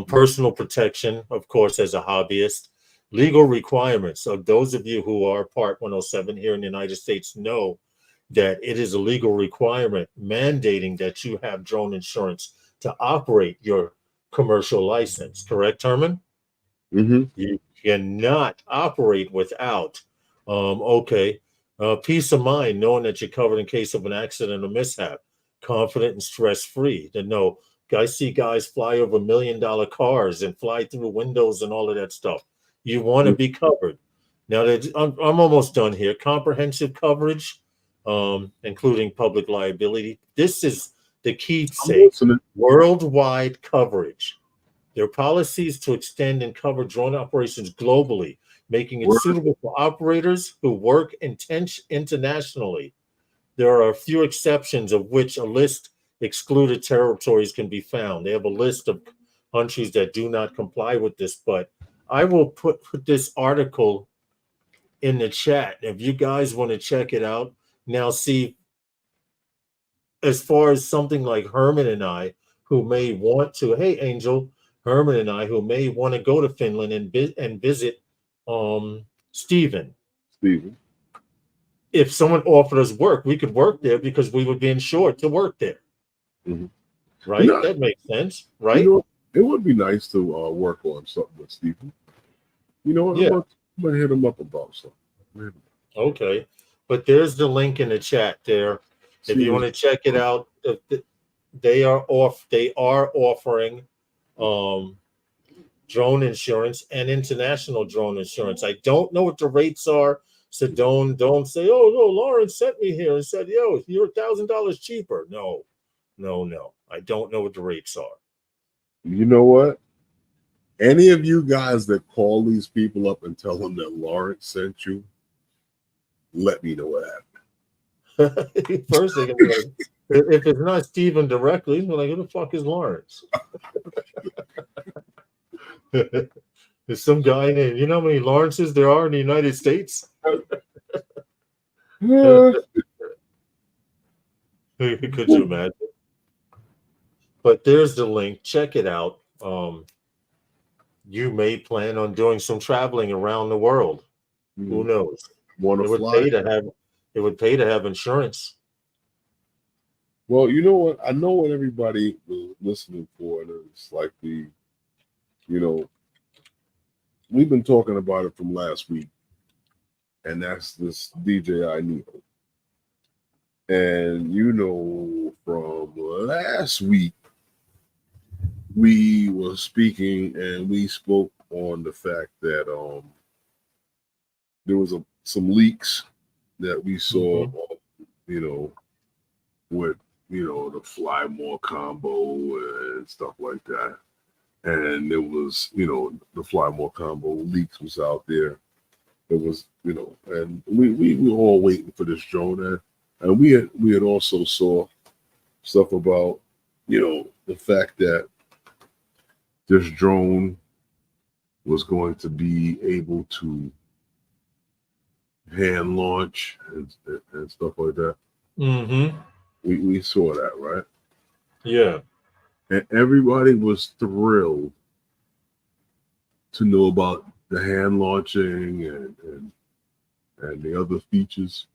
Personal protection, of course, as a hobbyist. Legal requirements of those of you who are Part 107 here in the United States know that it is a legal requirement mandating that you have drone insurance to operate your commercial license. Correct, Herman? You cannot operate without. Okay. Peace of mind, knowing that you're covered in case of an accident or mishap. Confident and stress-free. To know, I see guys fly over $1 million cars and fly through windows and all of that stuff. You want to be covered. Now that I'm almost done here. Comprehensive coverage, including public liability. This is the keepsake. Worldwide coverage. Their policies to extend and cover drone operations globally, making it suitable for operators who work internationally. There are a few exceptions, of which a list excluded territories can be found. They have a list of countries that do not comply with this, but I will put this article in the chat if you guys want to check it out. Now, see, as far as something like Herman and I, who may want to, hey, Angel, Herman and I, who may want to go to Finland and visit Stephen. If someone offered us work, we could work there because we would be insured to work there. Right? You know, that makes sense, right? You know, it would be nice to work on something with Stephen. You know what? Yeah. I'm going to hit him up about something. Okay. But there's the link in the chat there. If you want to check it out, they are offering drone insurance and international drone insurance. I don't know what the rates are, so don't say, oh no, Lawrence sent me here and said, yo, you're $1,000 cheaper. No. I don't know what the rates are. You know what? Any of you guys that call these people up and tell them that Lawrence sent you, let me know what happened. First thing, if it's not Stephen directly, we're like, who the fuck is Lawrence? There's some guy named, you know how many Lawrences there are in the United States? Could you imagine? But there's the link. Check it out. You may plan on doing some traveling around the world. Who knows? It would pay to have insurance. Well, you know what? I know what everybody was listening for, and it's like we've been talking about it from last week, and that's this DJI Neo. And from last week, we were speaking and we spoke on the fact that there was some leaks that we saw, you know, with the Fly More combo and stuff like that. And there was, the Fly More combo leaks was out there. It was, and we were all waiting for this drone, and we had also saw stuff about, the fact that this drone was going to be able to hand launch and stuff like that. Mm-hmm. We saw that, right? Yeah. And everybody was thrilled to know about the hand launching and the other features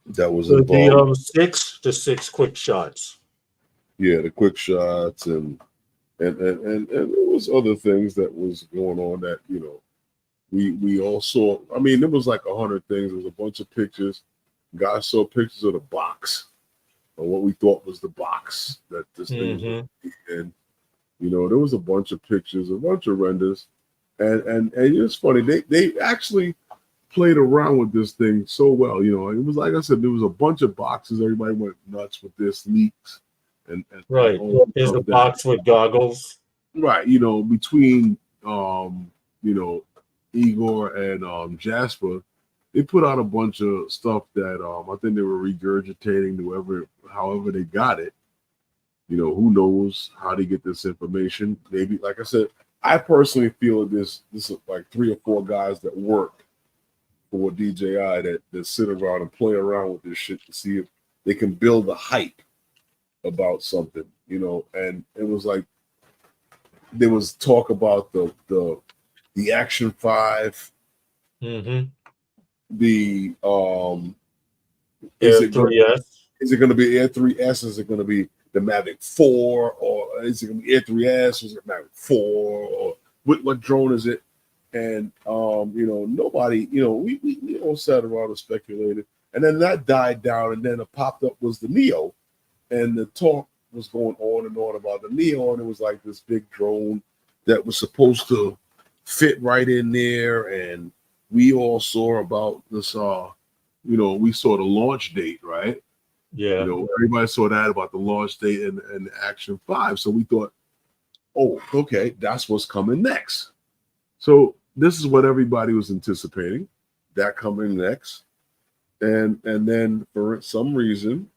that was So involved. the six quick shots. Yeah, the quick shots and there was other things that was going on that we all saw. I mean, there was like 100 things. There was a bunch of pictures. Guys saw pictures of the box, or what we thought was the box that this thing was in. There was a bunch of pictures, a bunch of renders, and it's funny. They actually played around with this thing so well. It was like I said, there was a bunch of boxes. Everybody went nuts with this leaks and Right. Is the box with goggles? Right. Between Igor and Jasper, they put out a bunch of stuff that I think they were regurgitating to however they got it. Who knows how they get this information? Maybe, like I said, I personally feel this is like 3 or 4 guys that work for DJI that sit around and play around with this shit to see if they can build a hype about something, and it was like there was talk about the Action 5, the Air 3S. Is it going to be Air 3S? Is it going to be the Mavic 4, or is it going to be Air 3S? Is it Mavic 4, or what drone is it? And nobody, we all sat around and speculated, and then that died down, and then it popped up was the Neo, and the talk was going on and on about the Neo, and it was like this big drone that was supposed to fit right in there, and we all saw about this. We saw the launch date, right? Yeah. Everybody saw that about the launch date and the Action 5. So we thought, oh, okay, that's what's coming next. So this is what everybody was anticipating, that coming next. And then for some reason,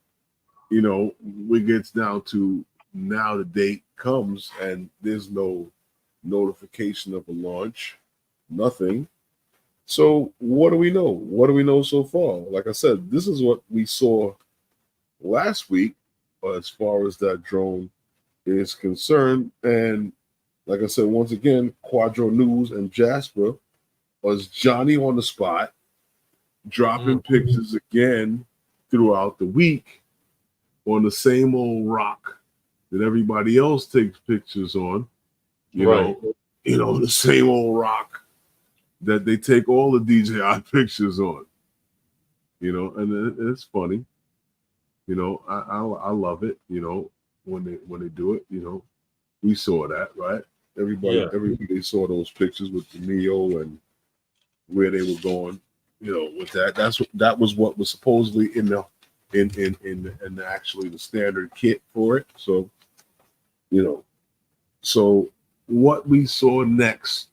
we get down to now the date comes and there's no notification of a launch, nothing. So what do we know? What do we know so far? Like I said, this is what we saw last week as far as that drone is concerned. And like I said, once again, Quadro News and Jasper was Johnny on the spot, dropping pictures again throughout the week on the same old rock that everybody else takes pictures on. The same old rock that they take all the DJI pictures on. And it's funny. I love it. When they do it. We saw that, right? Everybody saw those pictures with the Neo and where they were going. With that. That was what was supposedly in actually the standard kit for it. So, so what we saw next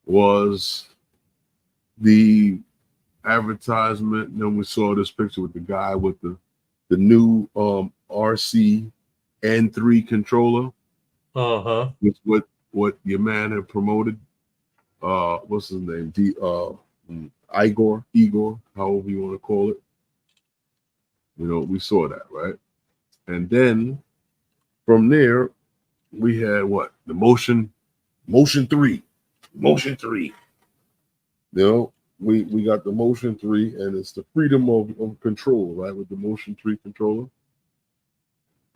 was the advertisement. And then we saw this picture with the guy with the new RC N3 controller. With what your man had promoted. What's his name? Igor, however you want to call it. We saw that, right? And then from there, we had what? The Motion 3. Motion 3. We got the Motion 3, and it's the freedom of control, right? With the Motion 3 controller.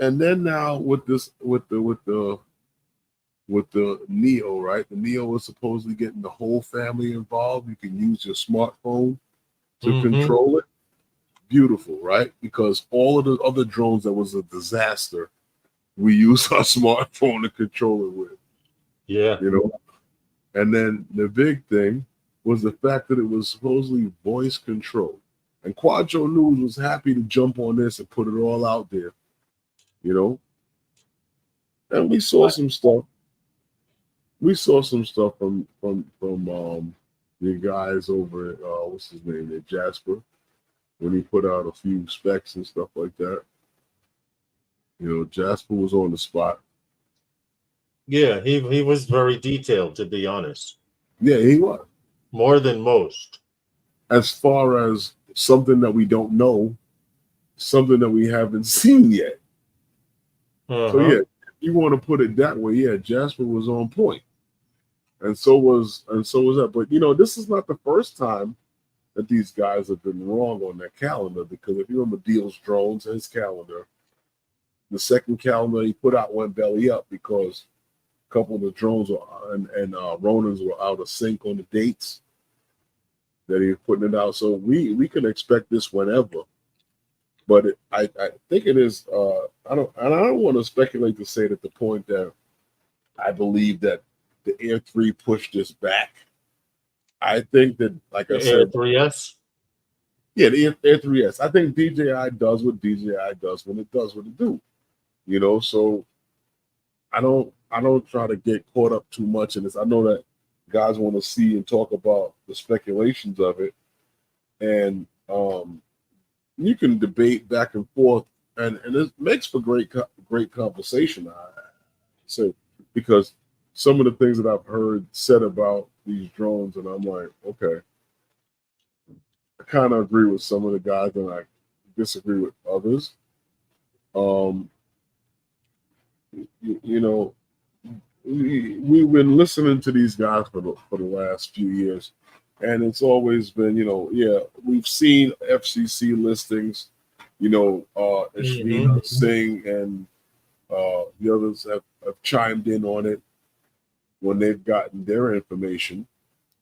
And then now with the Neo, right? The Neo is supposedly getting the whole family involved. You can use your smartphone to control it. Beautiful, right? Because all of the other drones that was a disaster we use our smartphone to control it with, Yeah. you know. And then the big thing was the fact that it was supposedly voice control. And Quadro News was happy to jump on this and put it all out there, you know. And we saw some stuff. We saw some stuff from the guys over at what's his name there, Jasper, when he put out a few specs and stuff like that. You know, Jasper was on the spot. Yeah, he was very detailed, to be honest. Yeah, he was. More than most. As far as something that we don't know, something that we haven't seen yet. So yeah, if you want to put it that way, yeah, Jasper was on point. And so was that. But you know, this is not the first time that these guys have been wrong on their calendar, because if you remember Deal's Drones, his calendar, the second calendar he put out went belly up because a couple of the drones and Ronins were out of sync on the dates that he was putting it out. So we can expect this whenever. But I think it is. I don't want to speculate to say that the point that I believe that the Air 3 pushed this back. I think that, like I said, Air 3S. Yeah, the Air 3S. I think DJI does what DJI does when it does what it do. You know, so I don't try to get caught up too much in this. I know that guys want to see and talk about the speculations of it, and you can debate back and forth, and it makes for great conversation. I say, because some of the things that I've heard said about these drones, and I'm like, okay, I kind of agree with some of the guys, and I disagree with others. You know, we've been listening to these guys for the last few years, and it's always been, you know, yeah, we've seen FCC listings, you know, Ashvina Singh and the others have chimed in on it when they've gotten their information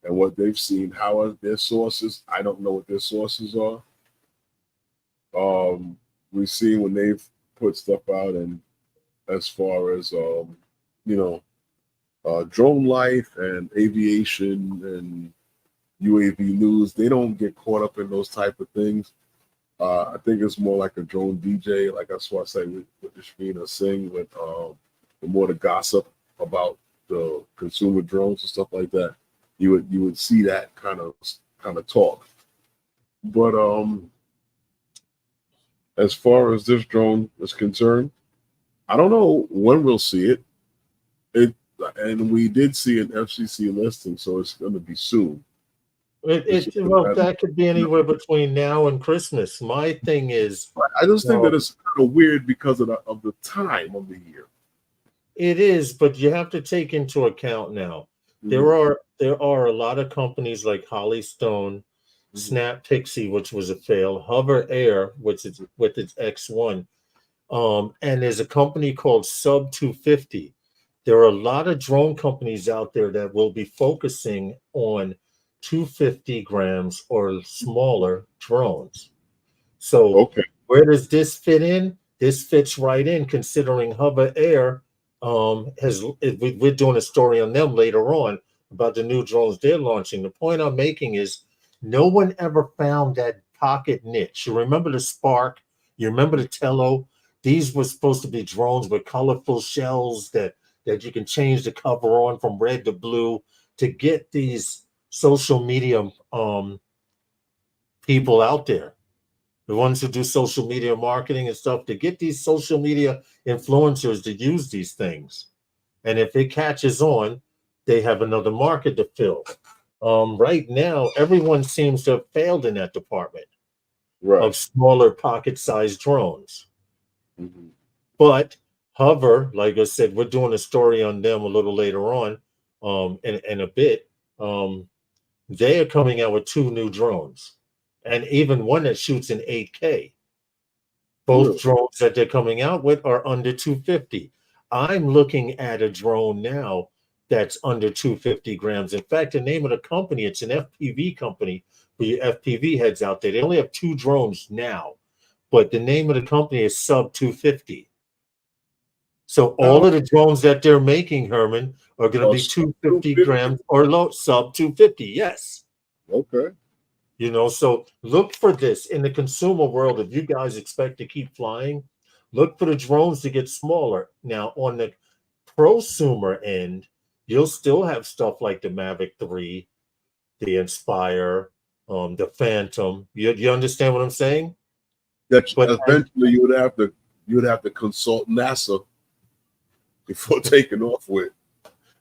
and what they've seen. How are their sources? I don't know what their sources are. We've seen when they've put stuff out, and as far as you know, drone life and aviation and UAV news, they don't get caught up in those type of things. I think it's more like a drone DJ, like that's what I say with Ishvina Singh, with the more the gossip about the consumer drones and stuff like that. You would see that kind of talk. But as far as this drone is concerned, I don't know when we'll see it. And we did see an FCC listing, so it's going to be soon. Well, that could be anywhere between now and Christmas. My thing is, I just think that it's kind of weird because of the time of the year. It is, but you have to take into account now. There are a lot of companies like Hollystone, Snap Pixie, which was a fail, HoverAir, which is with its X1, and there's a company called Sub 250. There are a lot of drone companies out there that will be focusing on 250 grams or smaller drones. So where does this fit in? This fits right in, considering HoverAir we're doing a story on them later on about the new drones they're launching. The point I'm making is no one ever found that pocket niche. You remember the Spark? You remember the Tello? These were supposed to be drones with colorful shells that you can change the cover on from red to blue to get these social media people out there, the ones who do social media marketing and stuff, to get these social media influencers to use these things. And if it catches on, they have another market to fill. Right now, everyone seems to have failed in that department of smaller pocket-sized drones. But Hover, like I said, we're doing a story on them a little later on in a bit. They are coming out with 2 new drones, and even one that shoots in 8K. Both drones that they're coming out with are under 250. I'm looking at a drone now that's under 250 grams. In fact, the name of the company, it's an FPV company for your FPV heads out there. They only have 2 drones now, but the name of the company is Sub 250. So all of the drones that they're making, Herman, are going to be 250 grams or low, sub 250. Yes. Okay. You know, so look for this in the consumer world. If you guys expect to keep flying, look for the drones to get smaller. Now, on the prosumer end, you'll still have stuff like the Mavic 3, the Inspire, the Phantom. You understand what I'm saying? That But eventually you would have to consult NASA before taking off with.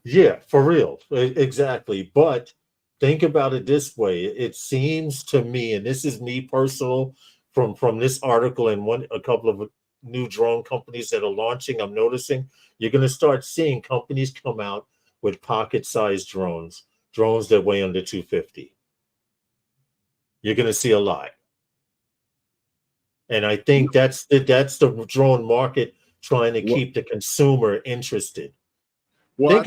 yeah, for real. Exactly. But think about it this way. It seems to me, and this is me personal from this article and a couple of new drone companies that are launching, I'm noticing you're going to start seeing companies come out with pocket-sized drones that weigh under 250. You're going to see a lot. And I think that's the drone market trying to keep the consumer interested. Well,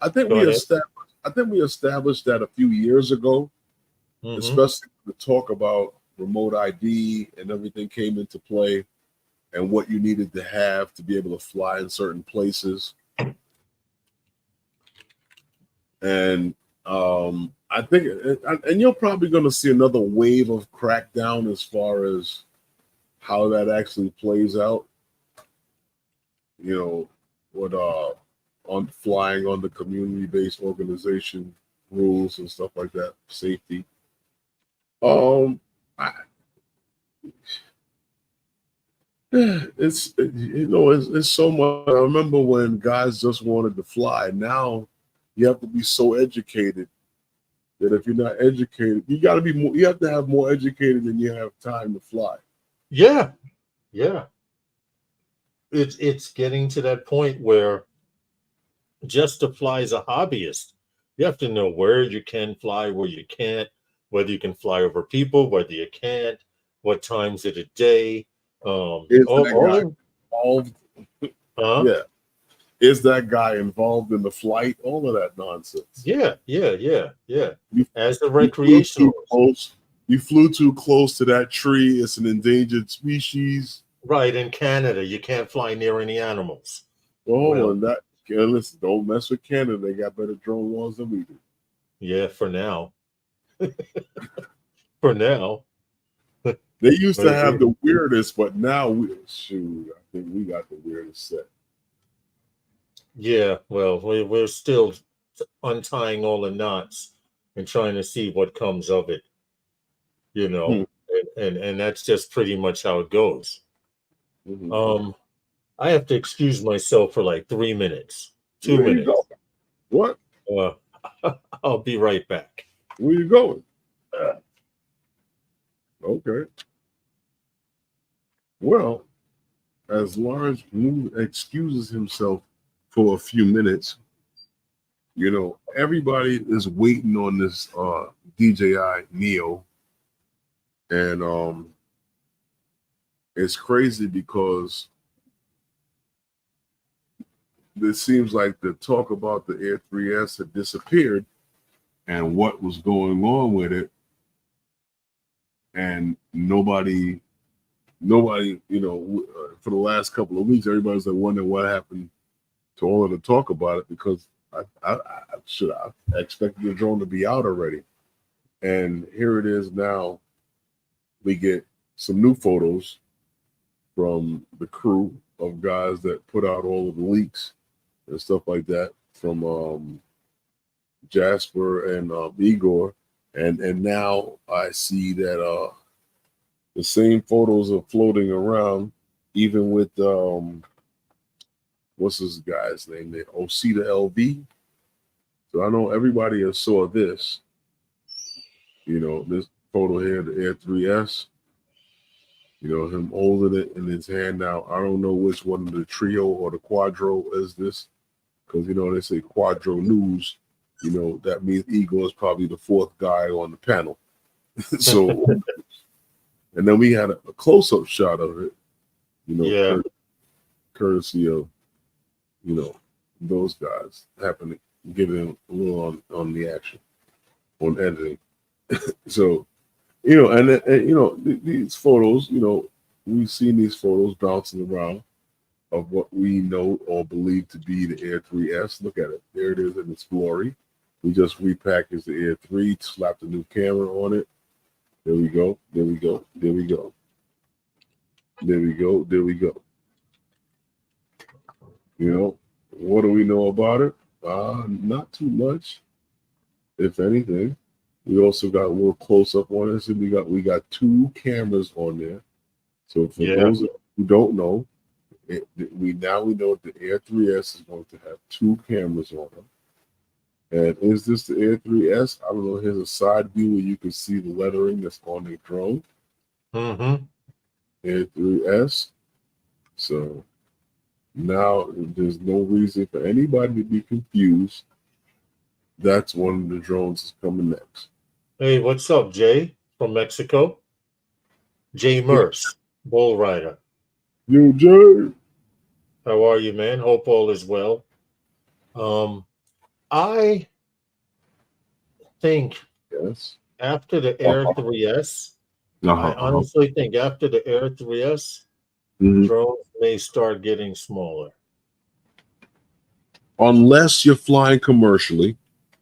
I think we established that a few years ago, especially the talk about remote ID and everything came into play, and what you needed to have to be able to fly in certain places. And I think, and you're probably going to see another wave of crackdown as far as how that actually plays out. You know, what on flying on the community-based organization rules and stuff like that, safety. It's so much. I remember when guys just wanted to fly. Now you have to be so educated that if you're not educated, you got to be more. You have to have more educated than you have time to fly. Yeah, yeah. It's getting to that point where just to fly as a hobbyist, you have to know where you can fly, where you can't, whether you can fly over people, whether you can't, what times of the day. Is that guy involved? Yeah. Is that guy involved in the flight? All of that nonsense. Yeah. As a recreational. You flew too close to that tree. It's an endangered species. Right, in Canada, you can't fly near any animals. And listen, don't mess with Canada. They got better drone laws than we do. Yeah, for now. For now. They used to have the weirdest, but now I think we got the weirdest set. Yeah, well, we're still untying all the knots and trying to see what comes of it. You know, and that's just pretty much how it goes. I have to excuse myself for like 3 minutes, 2 minutes. You go. What? I'll be right back. Where you going? Okay. Well, as Lawrence excuses himself for a few minutes, you know, everybody is waiting on this DJI Neo. And it's crazy because it seems like the talk about the Air 3S had disappeared and what was going on with it. And nobody, you know, for the last couple of weeks, everybody's like wondering what happened to all of the talk about it, because I expected the drone to be out already. And here it is now. We get some new photos from the crew of guys that put out all of the leaks and stuff like that from Jasper and Igor. And now I see that the same photos are floating around, even with what's this guy's name there? Osita LV. So I know everybody has saw this. You know, this photo here, the Air 3S. You know, him holding it in his hand now. I don't know which one of the trio or the quadro is this, because, you know, they say quadro news. You know, that means Igor is probably the fourth guy on the panel. So, and then we had a close-up shot of it, you know, courtesy of, you know, those guys happen to get in a little on the action, on editing. So, you know, and you know, these photos, you know, we've seen these photos bouncing around, of what we know or believe to be the Air 3S. Look at it. There it is in its glory. We just repackaged the Air 3, slapped a new camera on it. There we go. There we go. There we go. There we go. There we go. You know, what do we know about it? Not too much, if anything. We also got a little close up on it. So we got 2 cameras on there. So for those who don't know, we know the Air 3S is going to have 2 cameras on them. And is this the Air 3S? I don't know. Here's a side view where you can see the lettering that's on the drone. Mm-hmm. Air 3S. So now there's no reason for anybody to be confused. That's one of the drones that's coming next. Hey, what's up, Jay from Mexico? Jay Merce, bull rider. Yo, Jay. How are you, man? Hope all is well. I think after the Air 3S, I honestly think after the Air 3S, drones may start getting smaller. Unless you're flying commercially.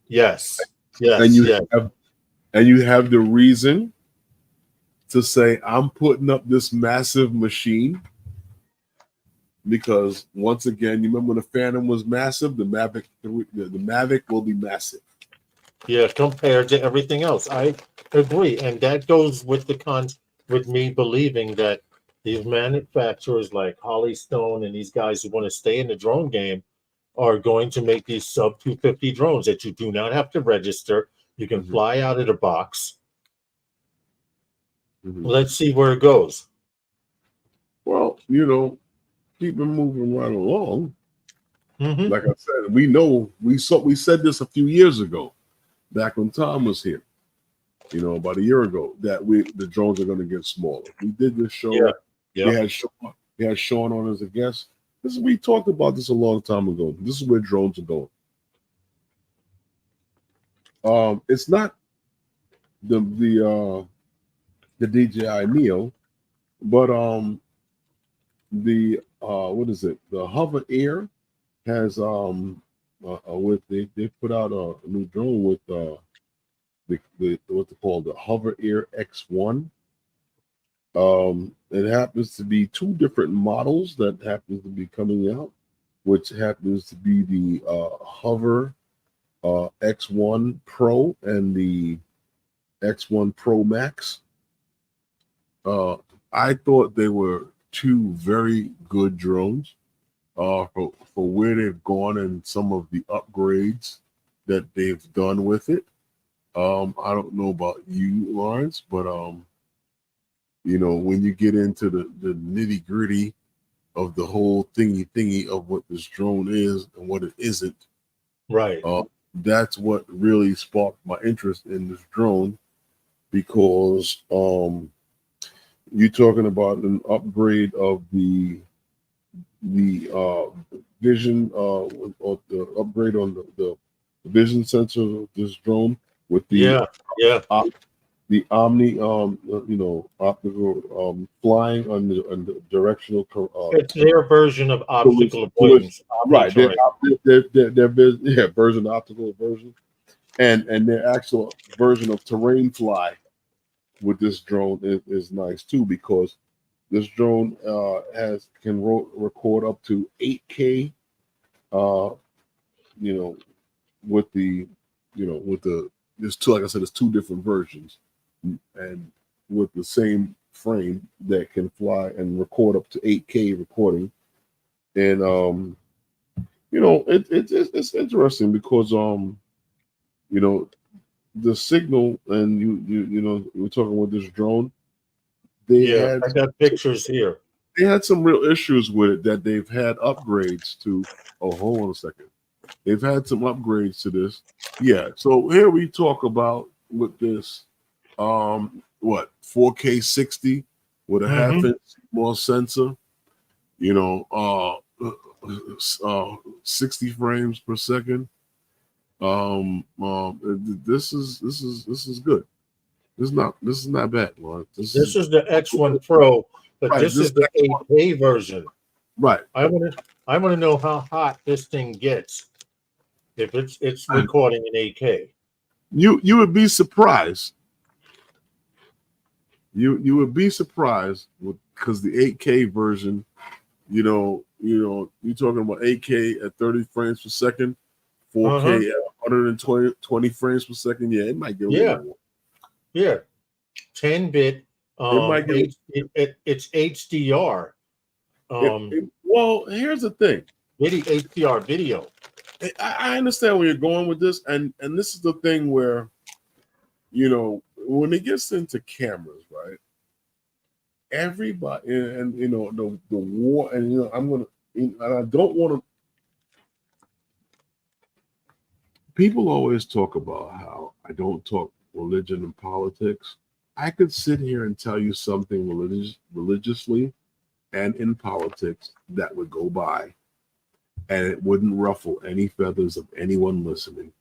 Yes. And you have the reason to say, I'm putting up this massive machine. Because once again, you remember when the Phantom was massive, the Mavic will be massive. Yeah, compared to everything else. I agree. And that goes with with me believing that these manufacturers like Hollystone and these guys who want to stay in the drone game are going to make these sub 250 drones that you do not have to register. You can fly out of the box. Let's see where it goes. Well, you know, keep it moving right along. Like I said, we said this a few years ago, back when Tom was here, you know, about a year ago, that the drones are going to get smaller. We did this show. We had Sean on as a guest. We talked about this a long time ago. This is where drones are going. It's not the DJI Neo, but what is it? The HoverAir has they put out a new drone with what's it called, the HoverAir X1. It happens to be 2 different models that happens to be coming out, which happens to be the Hover X1 Pro and the X1 Pro Max. I thought they were 2 very good drones for where they've gone and some of the upgrades that they've done with it. I don't know about you, Lawrence, but you know, when you get into the nitty gritty of the whole thingy of what this drone is and what it isn't, right? That's what really sparked my interest in this drone, because you're talking about an upgrade of the vision, or the upgrade on the vision sensor of this drone with the the Omni, optical flying on the directional. It's their version of optical avoidance. Right, their version of optical version, and their actual version of terrain fly with this drone is nice too, because this drone can record up to 8K. There's 2, like I said, there's 2 different versions, and with the same frame that can fly and record up to 8K recording. And it's interesting because the signal, and we're talking with this drone. I got pictures here. They had some real issues with it that they've had upgrades to. Oh, hold on a second. They've had some upgrades to this. Yeah. So here we talk about with this, 4K 60 with a half-inch more sensor. 60 frames per second. This is good. This is not bad, Lawrence. This is the X1 Pro, but this is the 8K version. Right. I want to know how hot this thing gets if it's recording in 8K. You would be surprised. You would be surprised because the 8K version, you're talking about 8K at 30 frames per second, 4K at 120 frames per second. Yeah, it might get a little more. Yeah, 10-bit. It might get. It's HDR. Well, here's the thing. HDR video. I understand where you're going with this, and this is the thing where, when it gets into cameras, right? Everybody, and the war, and I don't want to. People always talk about how I don't talk religion and politics. I could sit here and tell you something religiously and in politics that would go by, and it wouldn't ruffle any feathers of anyone listening.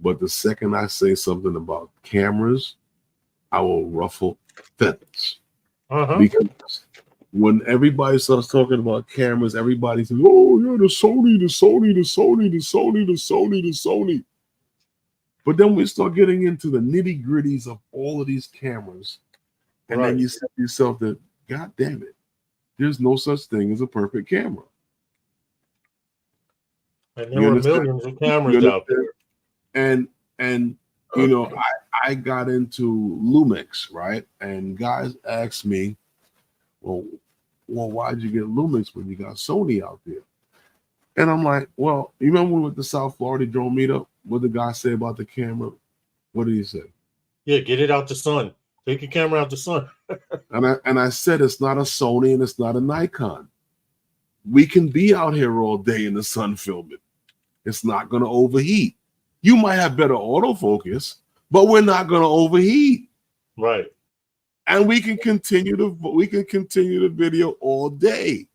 But the second I say something about cameras, I will ruffle feathers. Because when everybody starts talking about cameras, everybody says, "Oh, yeah, the Sony." But then we start getting into the nitty-gritties of all of these cameras, and then you say to yourself that, God damn it, there's no such thing as a perfect camera. And there were millions of cameras out there. And I got into Lumix, right? And guys asked me, well, why'd you get Lumix when you got Sony out there? And I'm like, well, you remember when we went to South Florida drone meetup? What did the guy say about the camera? What did he say? Yeah, get it out the sun. Take your camera out the sun. and I said it's not a Sony and it's not a Nikon. We can be out here all day in the sun filming. It's not going to overheat. You might have better autofocus, but we're not going to overheat. Right. And we can continue the video all day.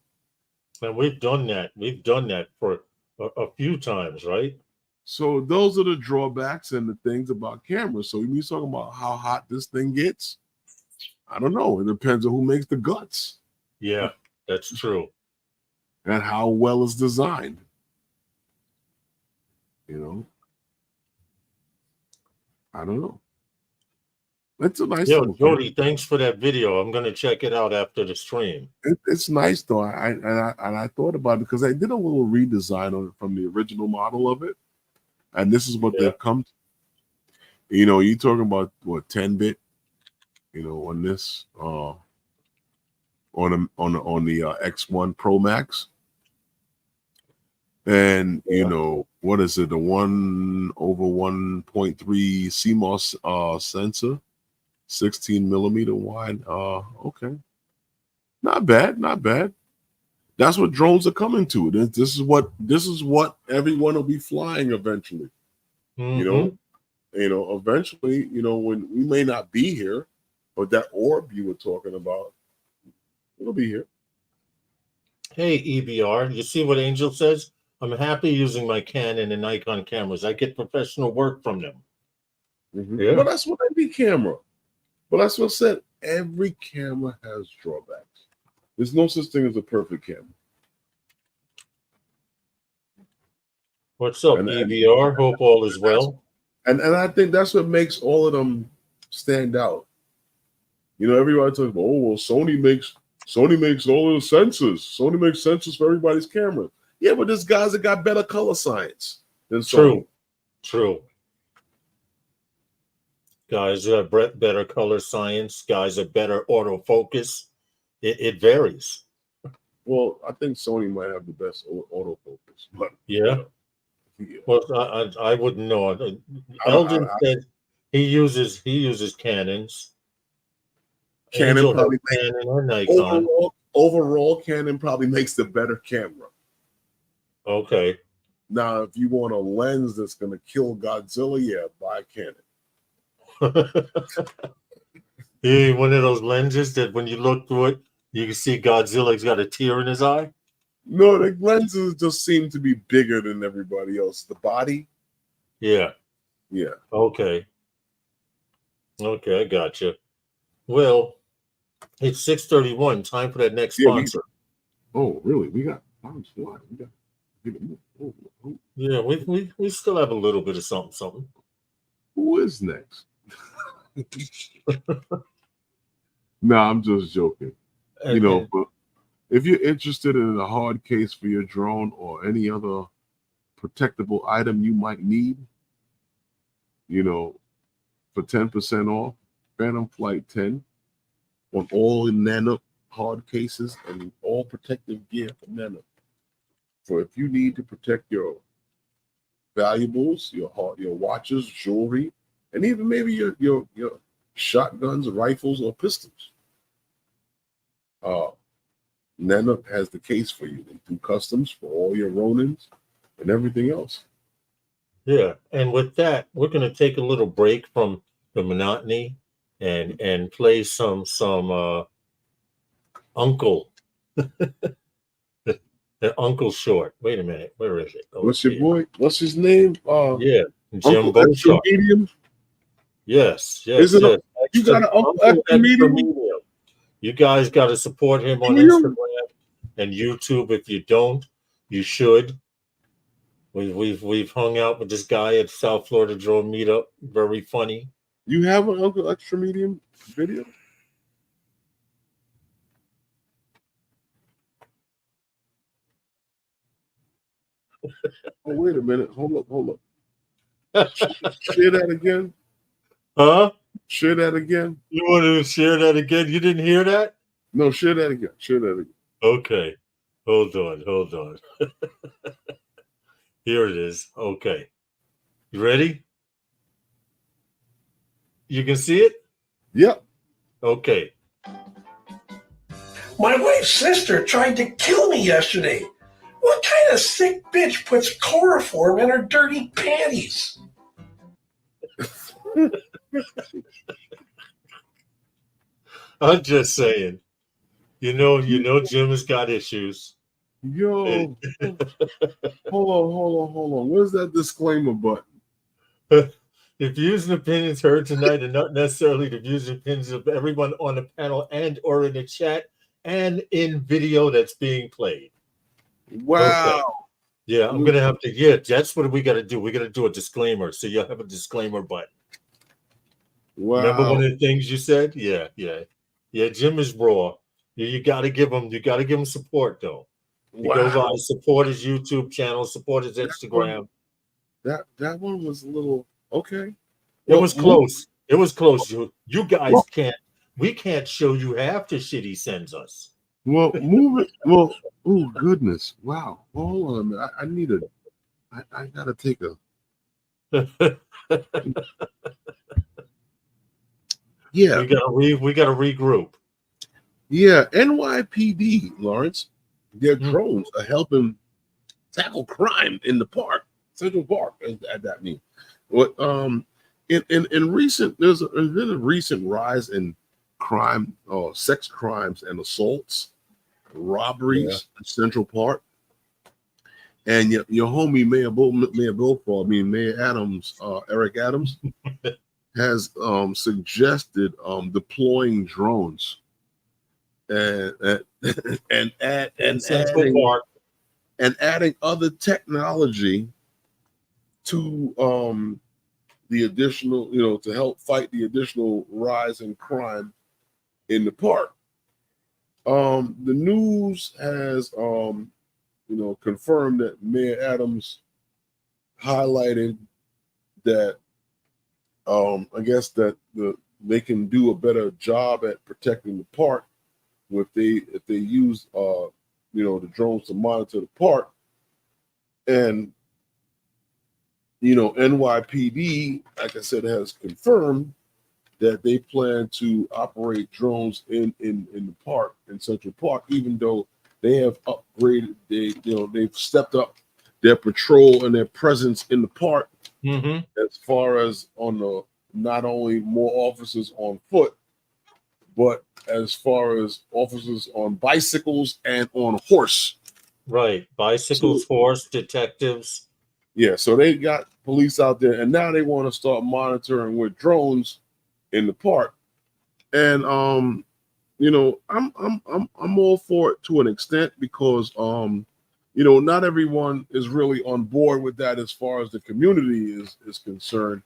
And we've done that. We've done that for a few times, right? So those are the drawbacks and the things about cameras. So when you're talking about how hot this thing gets, I don't know. It depends on who makes the guts. Yeah, that's true. And how well it's designed. I don't know. It's a nice. Yo, Jody, thanks for that video. I'm gonna check it out after the stream. It's nice though. I thought about it because I did a little redesign on it from the original model of it, and this is what they've come to. You're talking about what 10-bit, on this on the X1 Pro Max, and what is it? The 1/1.3 CMOS sensor. 16 millimeter wide. Okay. Not bad. That's what drones are coming to. This is what everyone will be flying eventually. Eventually, when we may not be here, but that orb you were talking about, it'll be here. Hey, EBR, you see what Angel says? I'm happy using my Canon and Nikon cameras. I get professional work from them. Yeah. Well, that's what every camera. But that's what I said. Every camera has drawbacks. There's no such thing as a perfect camera. What's up, EBR? Hope all is well. And I think that's what makes all of them stand out. Everybody talks about, Sony makes all of the sensors. Sony makes sensors for everybody's camera. Yeah, but there's guys that got better color science than Sony. True. Guys are better color science. Guys are better autofocus. It varies. Well, I think Sony might have the best autofocus. But yeah. Well, I wouldn't know. Eldon said he uses Canons. Canon probably Canon or Nikon. Overall, Canon probably makes the better camera. Okay. Now, if you want a lens that's going to kill Godzilla, yeah, buy Canon. Yeah, one of those lenses that when you look through it, you can see Godzilla's got a tear in his eye. No, the lenses just seem to be bigger than everybody else. The body. Yeah. Okay, I got you. Well, it's 6:31. Time for that next sponsor. Oh, really? We got times flying. We got. Yeah, we still have a little bit of something. Who is next? No, I'm just joking. And, But if you're interested in a hard case for your drone or any other protectable item you might need, for 10% off, Phantom Flight 10 on all Nano hard cases and all protective gear from Nano. So if you need to protect your valuables, your watches, jewelry, and even maybe your shotguns, rifles, or pistols, Nano has the case for you. They do customs for all your Ronins and everything else. yeah, and with that, we're going to take a little break from the monotony and play some Uncle. The Uncle Short. Wait a minute, where is it? Oh, What's your boy? What's his name? Yeah, Jim Uncle Extra Beauchamp. Medium. Yes. Isn't it? You got an Uncle Extra Medium? You guys got to support him on Instagram and YouTube. If you don't, you should. We've hung out with this guy at South Florida Drone Meetup. Very funny. You have an Uncle Extra Medium video? Oh, wait a minute. Hold up. Share that again. Huh? Share that again. You want to share that again? You didn't hear that? No, share that again. Share that again. Okay. Hold on. Here it is. Okay. You ready? You can see it? Yep. Okay. My wife's sister tried to kill me yesterday. What kind of sick bitch puts chloroform in her dirty panties? I'm just saying. You know, Jim has got issues. Yo. Hold on. Where's that disclaimer button? The views and opinions heard tonight are not necessarily the views and opinions of everyone on the panel and or in the chat and in video that's being played. Wow. Okay. Yeah, I'm going to have to, yeah, that's what we got to do. We got to do a disclaimer. So you'll have a disclaimer button. Wow. Remember one of the things you said? Yeah. Jim is raw. You got to give him support though. You go by, support his YouTube channel, support his Instagram. That one was a little okay. It was close. It was close. You guys we can't show you half the shit he sends us. Well, move it. Well, oh goodness. Wow. Hold on a minute. I need I gotta take a yeah. We gotta regroup. Yeah, NYPD, Lawrence, their drones are helping tackle crime in the park, Central Park. That means what? In recent, there's been a recent rise in crime, sex crimes and assaults, robberies in Central Park. And your homie Mayor Adams, Eric Adams, has suggested deploying drones. And adding other technology to the additional, to help fight the additional rise in crime in the park. The news has confirmed that Mayor Adams highlighted that I guess that they can do a better job at protecting the park if they use the drones to monitor the park. And NYPD, like I said, has confirmed that they plan to operate drones in the park, in Central Park, even though they have upgraded, they've stepped up their patrol and their presence in the park, as far as not only more officers on foot, but as far as officers on bicycles and on horse. Right. Bicycles, horse, detectives. Yeah, so they got police out there, and now they want to start monitoring with drones in the park. And I'm all for it to an extent because not everyone is really on board with that as far as the community is concerned.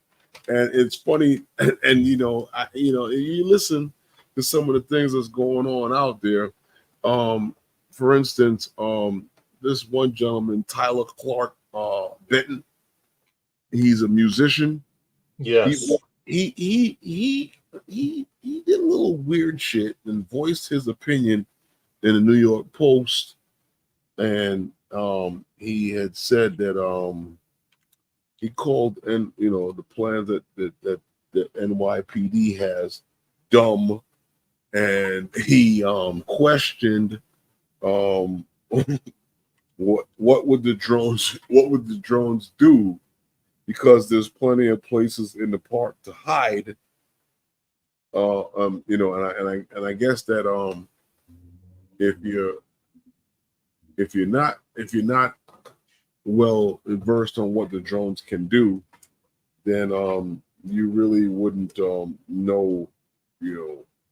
And it's funny, and you listen to some of the things that's going on out there. For instance, this one gentleman, Tyler Clark Benton, he's a musician. Yes. He did a little weird shit and voiced his opinion in the New York Post, and he had said that he called the plans that NYPD has dumb, and he questioned what would the drones do, because there's plenty of places in the park to hide. And I guess that if you're not well versed on what the drones can do, then you really wouldn't know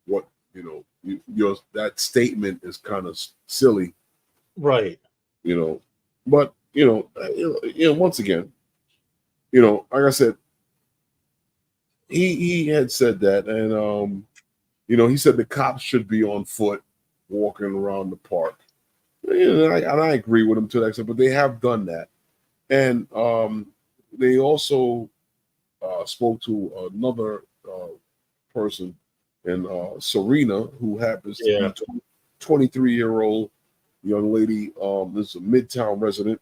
what that statement is kind of silly, right? But once again, like I said, he had said that, and he said the cops should be on foot walking around the park. And I agree with him to that extent, but they have done that. And they also spoke to another person, and Serena, who happens to be a 23-year-old young lady. This is a Midtown resident,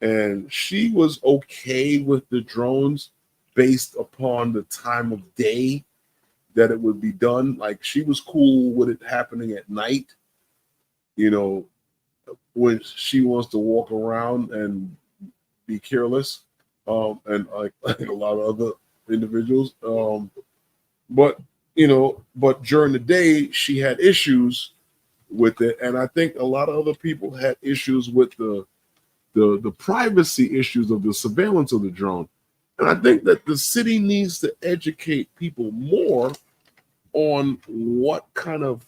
and she was okay with the drones based upon the time of day that it would be done. Like, she was cool with it happening at night, when she wants to walk around and be careless, and like a lot of other individuals. But during the day she had issues with it, and I think a lot of other people had issues with the privacy issues of the surveillance of the drone. And I think that the city needs to educate people more on what kind of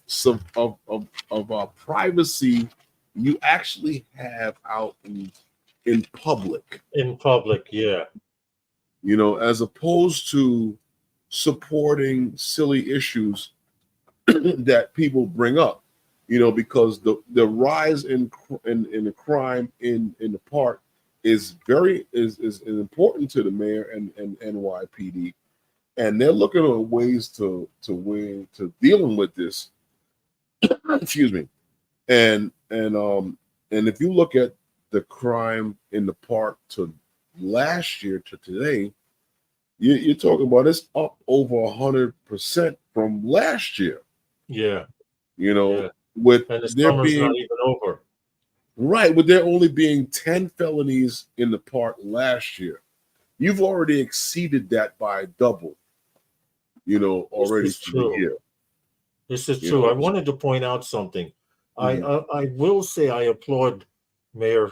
privacy you actually have out in public. In public, yeah. As opposed to supporting silly issues that people bring up. Because the rise in the crime in the park is important to the mayor and NYPD, and they're looking at ways to dealing with this. Excuse me. And if you look at the crime in the park to last year to today, you're talking about it's up over 100% from last year. Yeah. With and the there summer's being not even over. Right, with there only being 10 felonies in the park last year. You've already exceeded that by double, already This is for the true. year. This is true. I wanted to point out something. I will say I applaud Mayor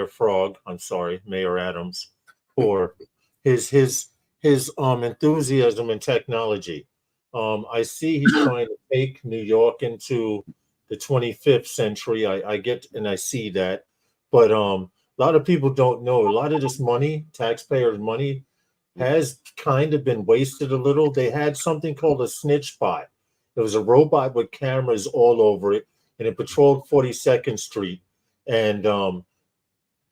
Frog. I'm sorry, Mayor Adams, for his enthusiasm in technology. I see he's trying to take New York into the 25th century. I get and I see that, but a lot of people don't know. A lot of this money, taxpayers' money, has kind of been wasted a little. They had something called a snitch bot. It was a robot with cameras all over it, and it patrolled 42nd Street. And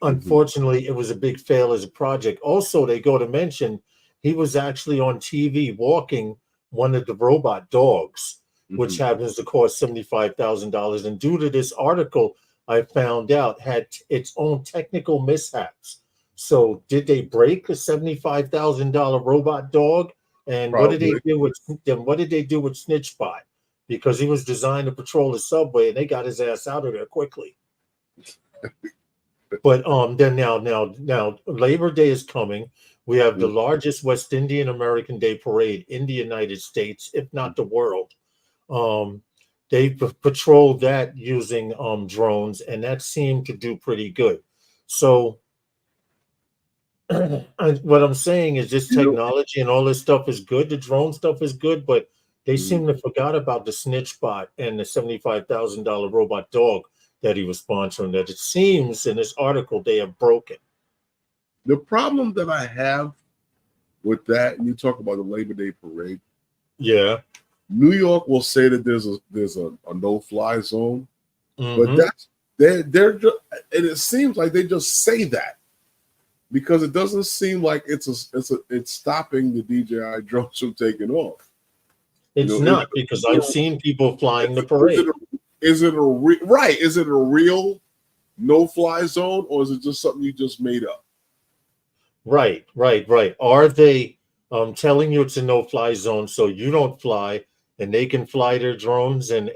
unfortunately, it was a big fail as a project. Also, they go to mention he was actually on TV walking one of the robot dogs, which happens to cost $75,000. And due to this article, I found out had its own technical mishaps. So did they break a $75,000 robot dog? And what did they do with Snitchbot? Because he was designed to patrol the subway, and they got his ass out of there quickly. But then now Labor Day is coming. We have the largest West Indian American Day parade in the United States, if not the world. They patrolled that using drones, and that seemed to do pretty good. So what I'm saying is this technology and all this stuff is good. The drone stuff is good, but They seem to forgot about the snitch bot and the $75,000 robot dog that he was sponsoring. That it seems in this article they have broken. The problem that I have with that, and you talk about the Labor Day parade. Yeah. New York will say that there's a no-fly zone, but that's they're just, and it seems like they just say that because it doesn't seem like it's stopping the DJI drones from taking off. It's not, because I've seen people flying the parade. Is it a real no-fly zone, or is it just something you just made up? Right. Are they telling you it's a no-fly zone so you don't fly and they can fly their drones and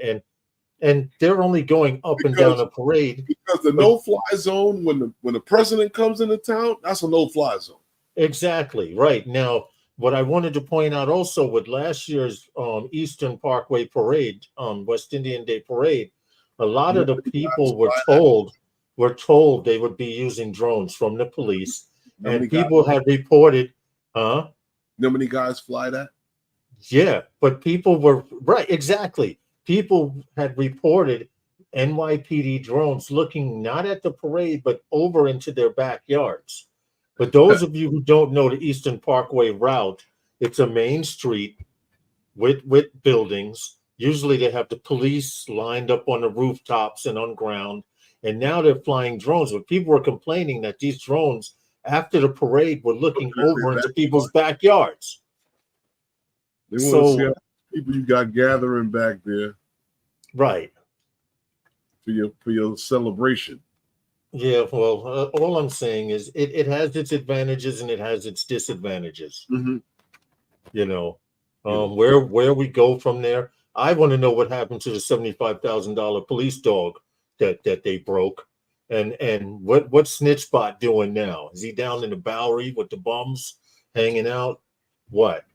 they're only going up and down a parade? Because the no-fly zone, when the president comes into town, that's a no-fly zone. Exactly. Right. Now, what I wanted to point out also with last year's Eastern Parkway Parade, West Indian Day Parade, a lot of the people were told they would be using drones from the police, and people had reported, How many guys fly that? Yeah, but people were right. Exactly. People had reported NYPD drones looking not at the parade, but over into their backyards. But those of you who don't know the Eastern Parkway route, it's a main street with buildings. Usually they have the police lined up on the rooftops and on ground. And now they're flying drones. But people were complaining that these drones, after the parade, were looking over into people's backyards. They want to see how people you got gathering back there. Right. For your celebration. Yeah, well, all I'm saying is it has its advantages and it has its disadvantages. You know, where we go from there. I want to know what happened to the $75,000 police dog that they broke, and what's Snitchbot doing now? Is he down in the Bowery with the bums hanging out? What?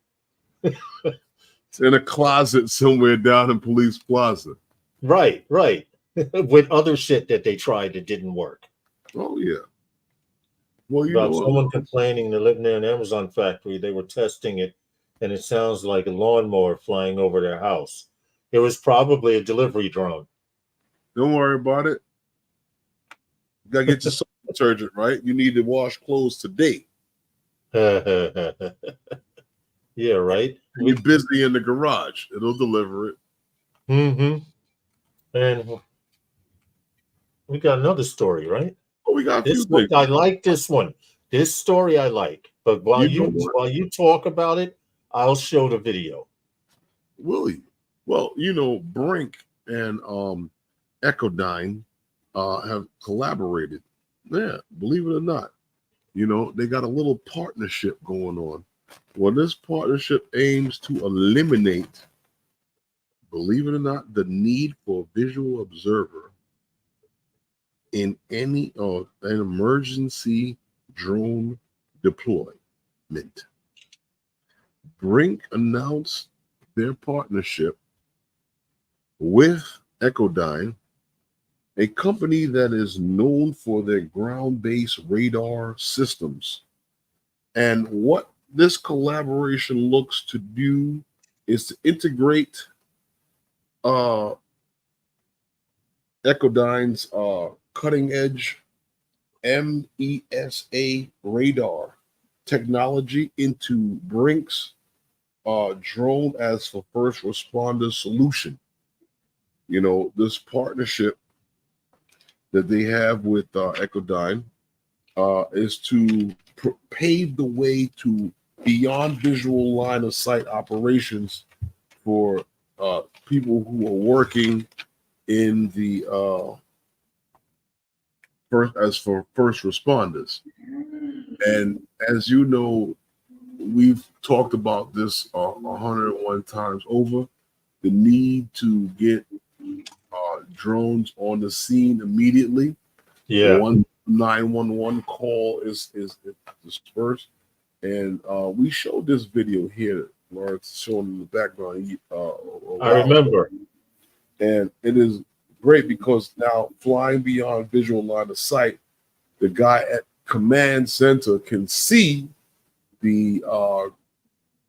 It's in a closet somewhere down in Police Plaza. Right. With other shit that they tried that didn't work. Oh yeah. Well, you About know, someone complaining they're living in an Amazon factory. They were testing it, and it sounds like a lawnmower flying over their house. It was probably a delivery drone. Don't worry about it. You gotta get your soap detergent right. You need to wash clothes today. Yeah, right. You're busy in the garage. It'll deliver it. And we got another story, right? Oh, we got this one. I like this one. This story I like. But while you talk about it, I'll show the video. Will you? Well, you know, BRINC and Echodyne have collaborated. Yeah, believe it or not. You know, they got a little partnership going on. Well, this partnership aims to eliminate, believe it or not, the need for a visual observer in any an emergency drone deployment. BRINC announced their partnership with Echodyne, a company that is known for their ground-based radar systems. And what this collaboration looks to do is to integrate Echodyne's cutting-edge MESA radar technology into BRINC's drone as for first responder solution. You know, this partnership that they have with Echodyne is to pave the way to beyond visual line of sight operations for people who are working in the first responders. And as you know, we've talked about this 101 times over, the need to get drones on the scene immediately. Yeah. 911 call is dispersed. And we showed this video here, Lawrence, shown in the background. I remember. And it is great because now flying beyond visual line of sight, the guy at command center can see the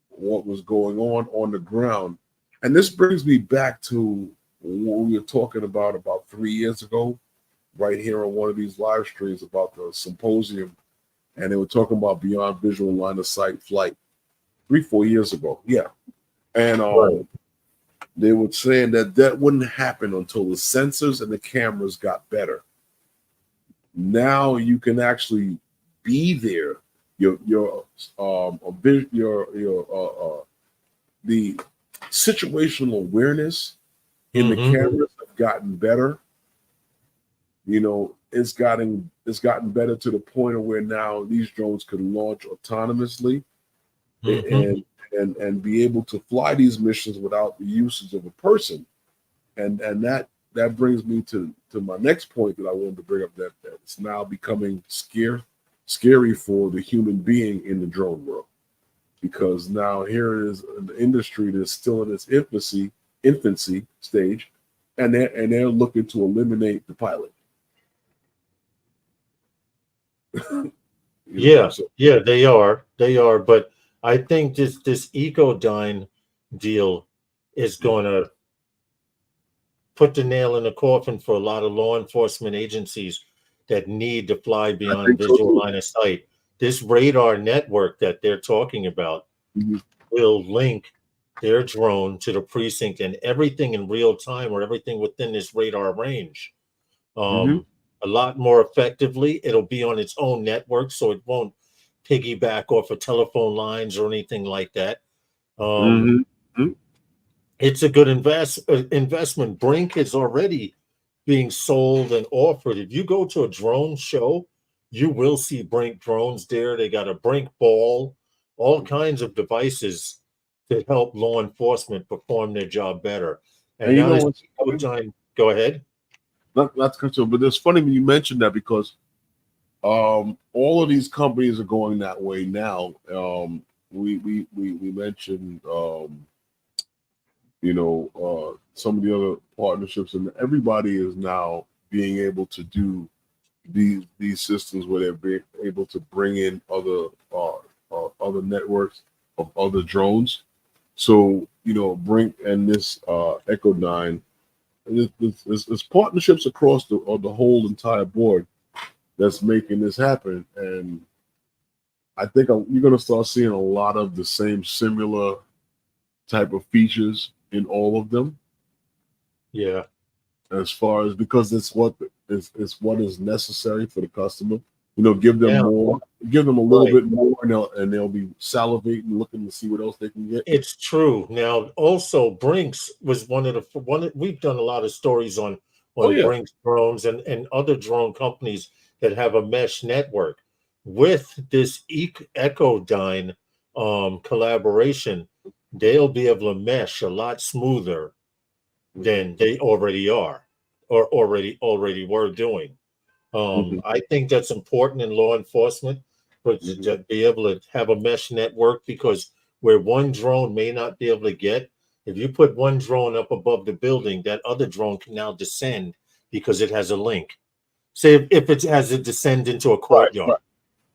what was going on the ground And this brings me back to what we were talking about 3 years ago, right here on one of these live streams about the symposium. And they were talking about beyond visual line of sight flight 3-4 years ago. Yeah. And they were saying that wouldn't happen until the sensors and the cameras got better. Now you can actually be there. The situational awareness in the cameras have gotten better. You know, it's gotten better to the point of where now these drones can launch autonomously and be able to fly these missions without the usage of a person. And that brings me to my next point that I wanted to bring up, that it's now becoming scary for the human being in the drone world. Because now here it is an industry that's still in its infancy stage, and they're looking to eliminate the pilot. Yeah, they are. But I think this Echodyne deal is going to put the nail in the coffin for a lot of law enforcement agencies that need to fly beyond visual line of sight. This radar network that they're talking about will link their drone to the precinct and everything in real time, or everything within this radar range. A lot more effectively. It'll be on its own network, so it won't piggyback off of telephone lines or anything like that. It's a good investment. BRINC is already being sold and offered. If you go to a drone show, you will see BRINC drones there. They got a BRINC ball, all kinds of devices to help law enforcement perform their job better. And now this Echodyne, go ahead. Not to cut you, but it's funny when you mentioned that, because all of these companies are going that way now. We mentioned some of the other partnerships, and everybody is now being able to do these systems where they're being able to bring in other networks of other drones. So BRINC and this Echodyne, it's partnerships across the whole entire board that's making this happen. And I think you're going to start seeing a lot of the same similar type of features in all of them. Yeah. As far as, because it's what is necessary for the customer. Give them more, give them a little bit more, and they'll be salivating, looking to see what else they can get. It's true. Now, also, BRINC's was we've done a lot of stories on BRINC's drones and other drone companies that have a mesh network. With this Echodyne collaboration, they'll be able to mesh a lot smoother than they already are, or already were doing. I think that's important in law enforcement, but to be able to have a mesh network, because where one drone may not be able to get, if you put one drone up above the building, that other drone can now descend because it has a link. Say if it has to descend into a courtyard.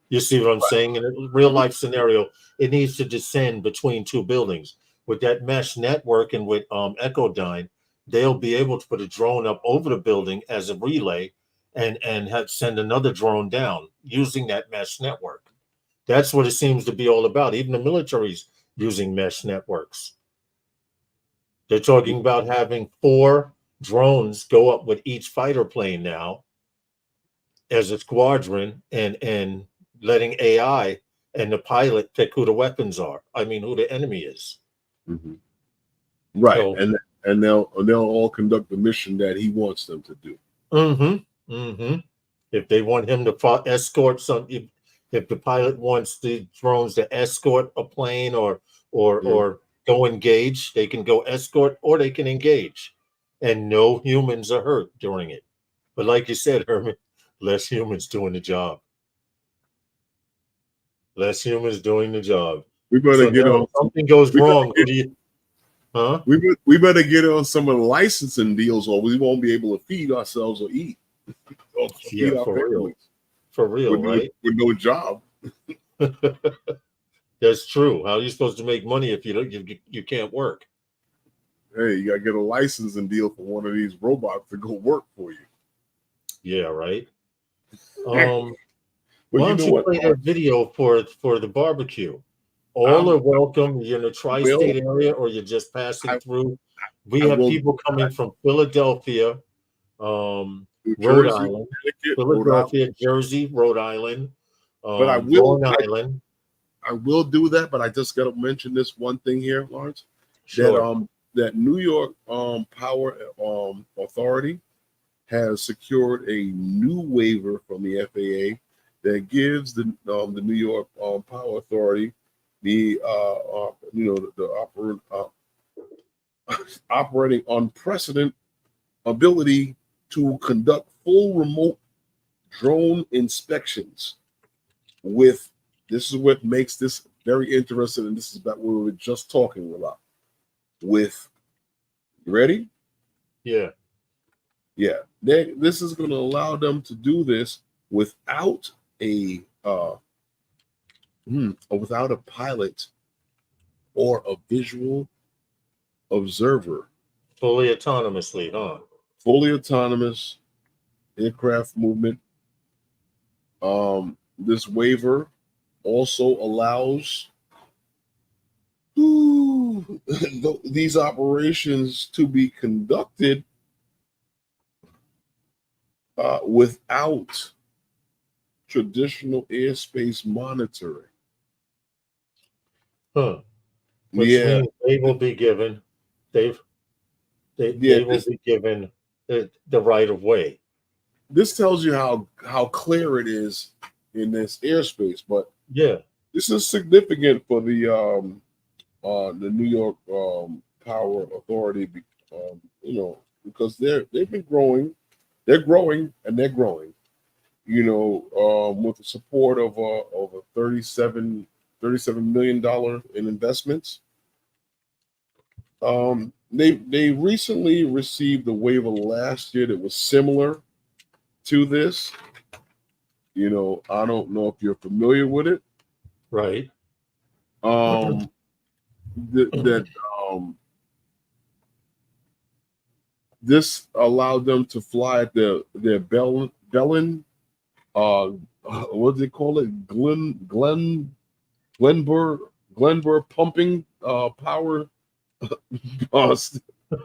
You see what I'm saying? In a real life scenario, it needs to descend between two buildings. With that mesh network and with Echodyne, they'll be able to put a drone up over the building as a relay and send another drone down using that mesh network. That's what it seems to be all about. Even the military's using mesh networks. They're talking about having 4 drones go up with each fighter plane now as a squadron, and letting AI and the pilot pick who the weapons are. I mean, who the enemy is. Right. So, and they'll all conduct the mission that he wants them to do. If they want him to escort if the pilot wants the drones to escort a plane or go engage, they can go escort or they can engage, and no humans are hurt during it. But like you said, Herman, less humans doing the job. Less humans doing the job. We better get on. Something goes wrong. Who do you? Huh? We better get on some of the licensing deals, or we won't be able to feed ourselves or eat. For real, right? With no job. That's true. How are you supposed to make money if you can't work? hey, you gotta get a licensing deal for one of these robots to go work for you. Yeah, right. But Why you don't know you what? play that video for the barbecue? All I'm- are welcome. You're in the tri-state area, or you're just passing I, through. We I have will people do coming that. from Philadelphia, New Rhode Jersey, Island, Connecticut, Rhode Island. Philadelphia, Jersey, Rhode Island, But Long Island. I will do that. But I just got to mention this one thing here, Lawrence. Sure. That New York Power Authority has secured a new waiver from the FAA that gives the New York Power Authority the operating unprecedented ability to conduct full remote drone inspections with, this is what makes this very interesting, and this is about what we were just talking about. With, you ready? Yeah. Yeah, this is going to allow them to do this without a pilot or a visual observer. Fully autonomously, huh? Fully autonomous aircraft movement. This waiver also allows these operations to be conducted without traditional airspace monitoring. Huh. Which means they will be given, they will be given the right of way. This tells you how clear it is in this airspace, but yeah, this is significant for the New York Power Authority, because they've been growing, they're growing, with the support of over $37 million in investments. They recently received a waiver last year that was similar to this. I don't know if you're familiar with it. Right. This allowed them to fly at their Bellin, what do they call it? Glenburg pumping power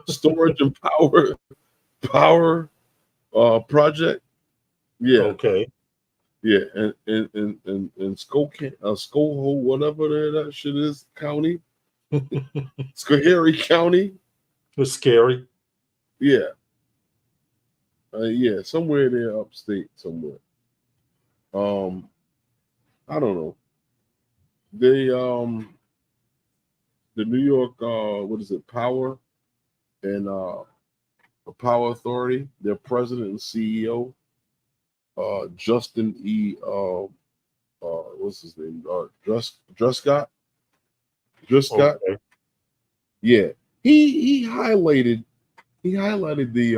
storage and power project. Yeah. Okay. Yeah, and Skoho, whatever that shit is, county, Schoharie County. It was scary. Yeah. Yeah, somewhere there upstate somewhere. I don't know. They the New York what is it, Power and Power Authority, their president and CEO, Justin E. What's his name? Drescott. Okay. Yeah, he highlighted the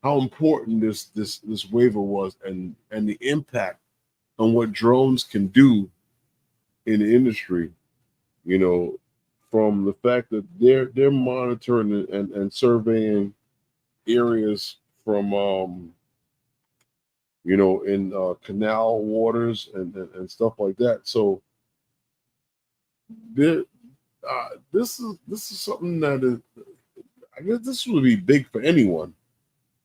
how important this waiver was, and the impact on what drones can do in the industry. From the fact that they're monitoring and surveying areas from in canal waters and stuff like that. So this is something that is, I guess this would be big for anyone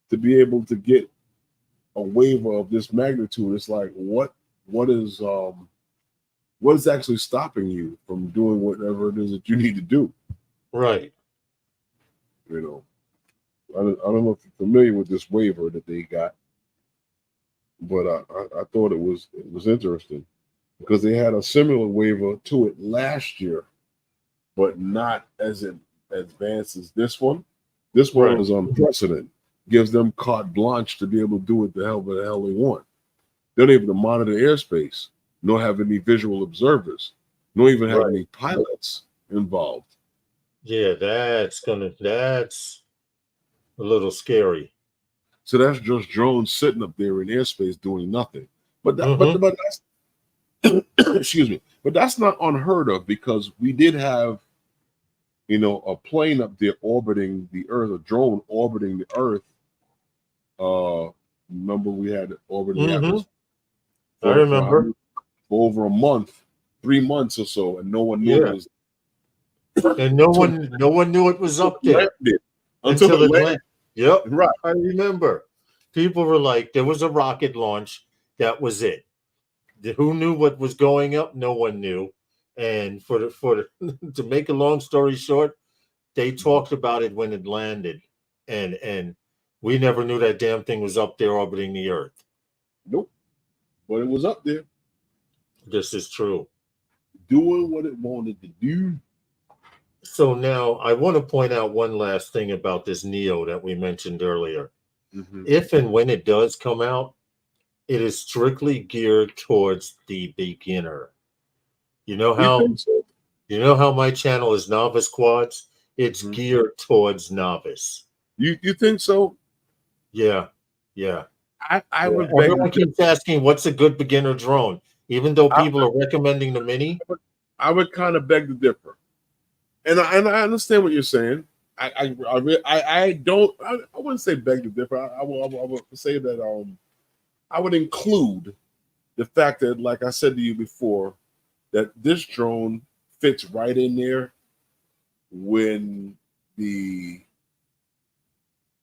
to be able to get a waiver of this magnitude. It's like what is actually stopping you from doing whatever it is that you need to do. Right. I don't know if you're familiar with this waiver that they got, but I thought it was interesting because they had a similar waiver to it last year, but not as advanced as this one. This one is unprecedented. Gives them carte blanche to be able to do what the hell they want. They're not able to monitor airspace, nor have any visual observers, nor even have any pilots involved. Yeah, that's a little scary. So that's just drones sitting up there in airspace doing nothing. But that's excuse me. But that's not unheard of, because we did have a plane up there orbiting the Earth, a drone orbiting the Earth. Remember we had it orbiting the atmosphere. I remember. For over a month, 3 months or so, and no one knew it was. And no one knew it was up there until it landed. Yep, right. I remember. People were like, there was a rocket launch. That was it. Who knew what was going up? No one knew. And to make a long story short, they talked about it when it landed, and we never knew that damn thing was up there orbiting the Earth. Nope, but it was up there. This is true. Doing what it wanted to do. So now I want to point out one last thing about this Neo that we mentioned earlier. Mm-hmm. If and when it does come out, it is strictly geared towards the beginner. You know how my channel is Novice Quads? It's geared towards novice. You think so? Yeah. I would. Everyone keeps asking, what's a good beginner drone? Even though people are recommending the Mini, I would kind of beg to differ. And I understand what you're saying. I wouldn't say beg to differ. I would say that I would include the fact that, like I said to you before, that this drone fits right in there when the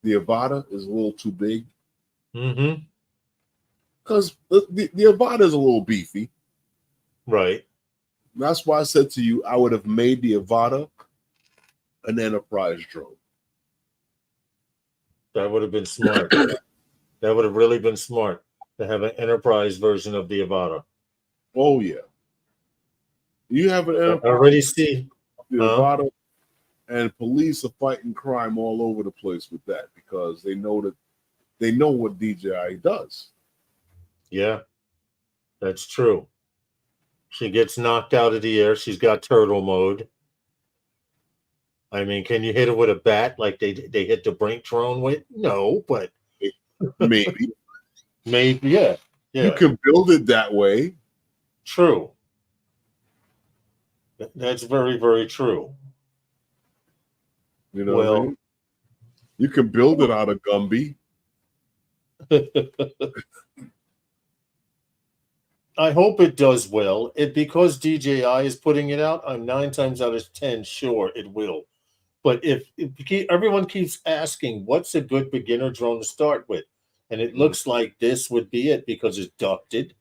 Avata is a little too big. Mm-hmm. Because the Avata is a little beefy. Right. That's why I said to you, I would have made the Avata an enterprise drone. That would have been smart. That would have really been smart to have an enterprise version of the Avata. Oh, yeah. You have an enterprise. I already see. The Avata, and police are fighting crime all over the place with that because they know what DJI does. Yeah, that's true. She gets knocked out of the air. She's got turtle mode. I mean, can you hit her with a bat like they hit the BRINC drone with? No, but maybe. Maybe, yeah. You can build it that way. True. That's very, very true. You know what I mean? You can build it out of Gumby. I hope it does well. Because DJI is putting it out, I'm 9 times out of 10 sure it will. But if everyone keeps asking, what's a good beginner drone to start with? And it looks like this would be it because it's ducted.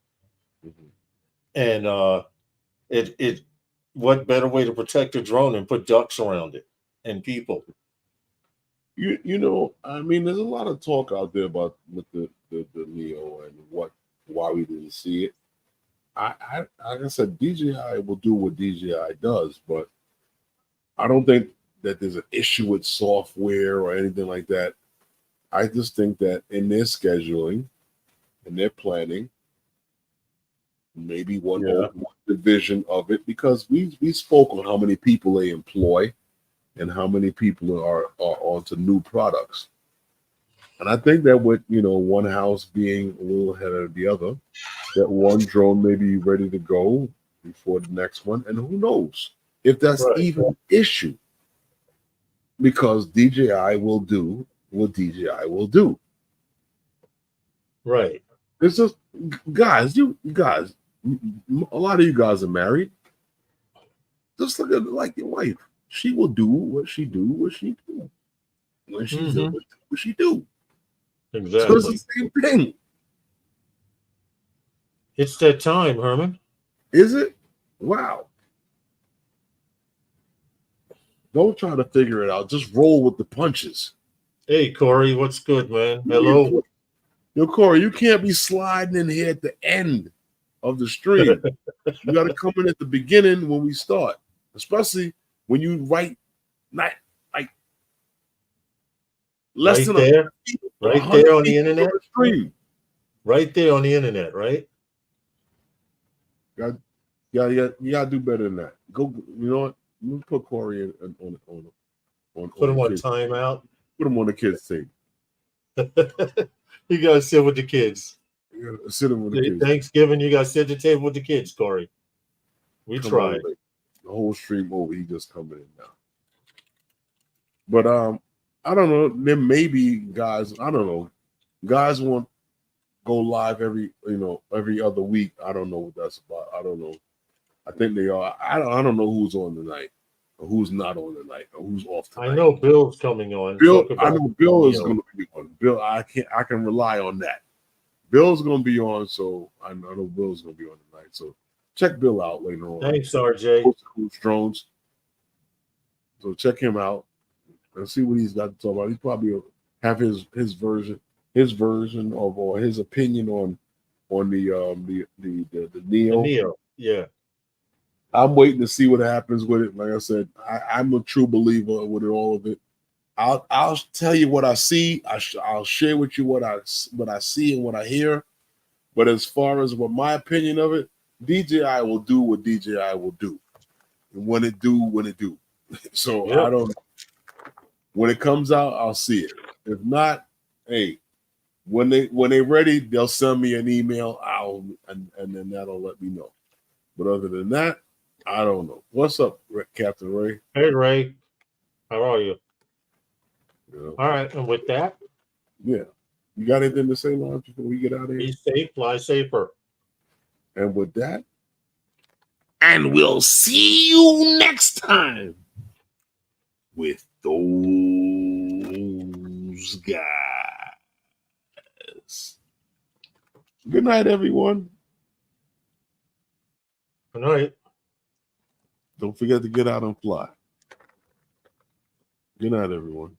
And what better way to protect a drone than put ducks around it and people? You know, I mean, there's a lot of talk out there about with the Neo and why we didn't see it. Like I said, DJI will do what DJI does, but I don't think that there's an issue with software or anything like that. I just think that in their scheduling, in their planning, maybe one division of it, because we spoke on how many people they employ and how many people are onto new products. And I think that with, one house being a little ahead of the other, that one drone may be ready to go before the next one. And who knows if that's even an issue, because DJI will do what DJI will do. Right. It's just, guys, a lot of you guys are married. Just look at like your wife. She will do what she do. When she's what she do. Exactly. So it's the same thing. It's that time, Herman. Is it? Wow. Don't try to figure it out. Just roll with the punches. Hey, Corey, what's good, man? Hello. Yo, Corey, you can't be sliding in here at the end of the stream. You got to come in at the beginning when we start, especially when you write not like less than there on the internet. Right there on the internet, right? You gotta do better than that. Go, you know what? You put Corey on put him on timeout. Put him on the kids' team. You gotta sit with the kids. You gotta sit him with the kids. Thanksgiving, you gotta sit at the table with the kids, Corey. We tried. The whole stream over. He just coming in now. But I don't know. There may be guys. I don't know. Guys want go live every other week. I don't know what that's about. I don't know. I think they are. I don't know who's on tonight, or who's not on tonight, or who's off tonight. I know Bill's coming on. Bill, Talk I about know Bill is Neil. going to be on. Bill, I can rely on that. Bill's going to be on, so I know Bill's going to be on tonight. So check Bill out later on. Thanks, RJ. Coach Drones. So check him out and see what he's got to talk about. He probably have his version of or his opinion on the Neo. Neil, yeah. I'm waiting to see what happens with it. Like I said, I'm a true believer with all of it. I'll tell you what I see. I'll share with you what I see and what I hear. But as far as what my opinion of it, DJI will do what DJI will do, and when it do. So Yep. I don't. When it comes out, I'll see it. If not, hey, when they're ready, they'll send me an email. And then that'll let me know. But other than that, I don't know. What's up, Captain Ray? Hey, Ray. How are you? You know? All right. And with that, Yeah. You got anything to say, Lon, before we get out of here? be safe, fly safer. And with that, and we'll see you next time with those guys. Good night, everyone. Good night. Don't forget to get out and fly. Good night, everyone.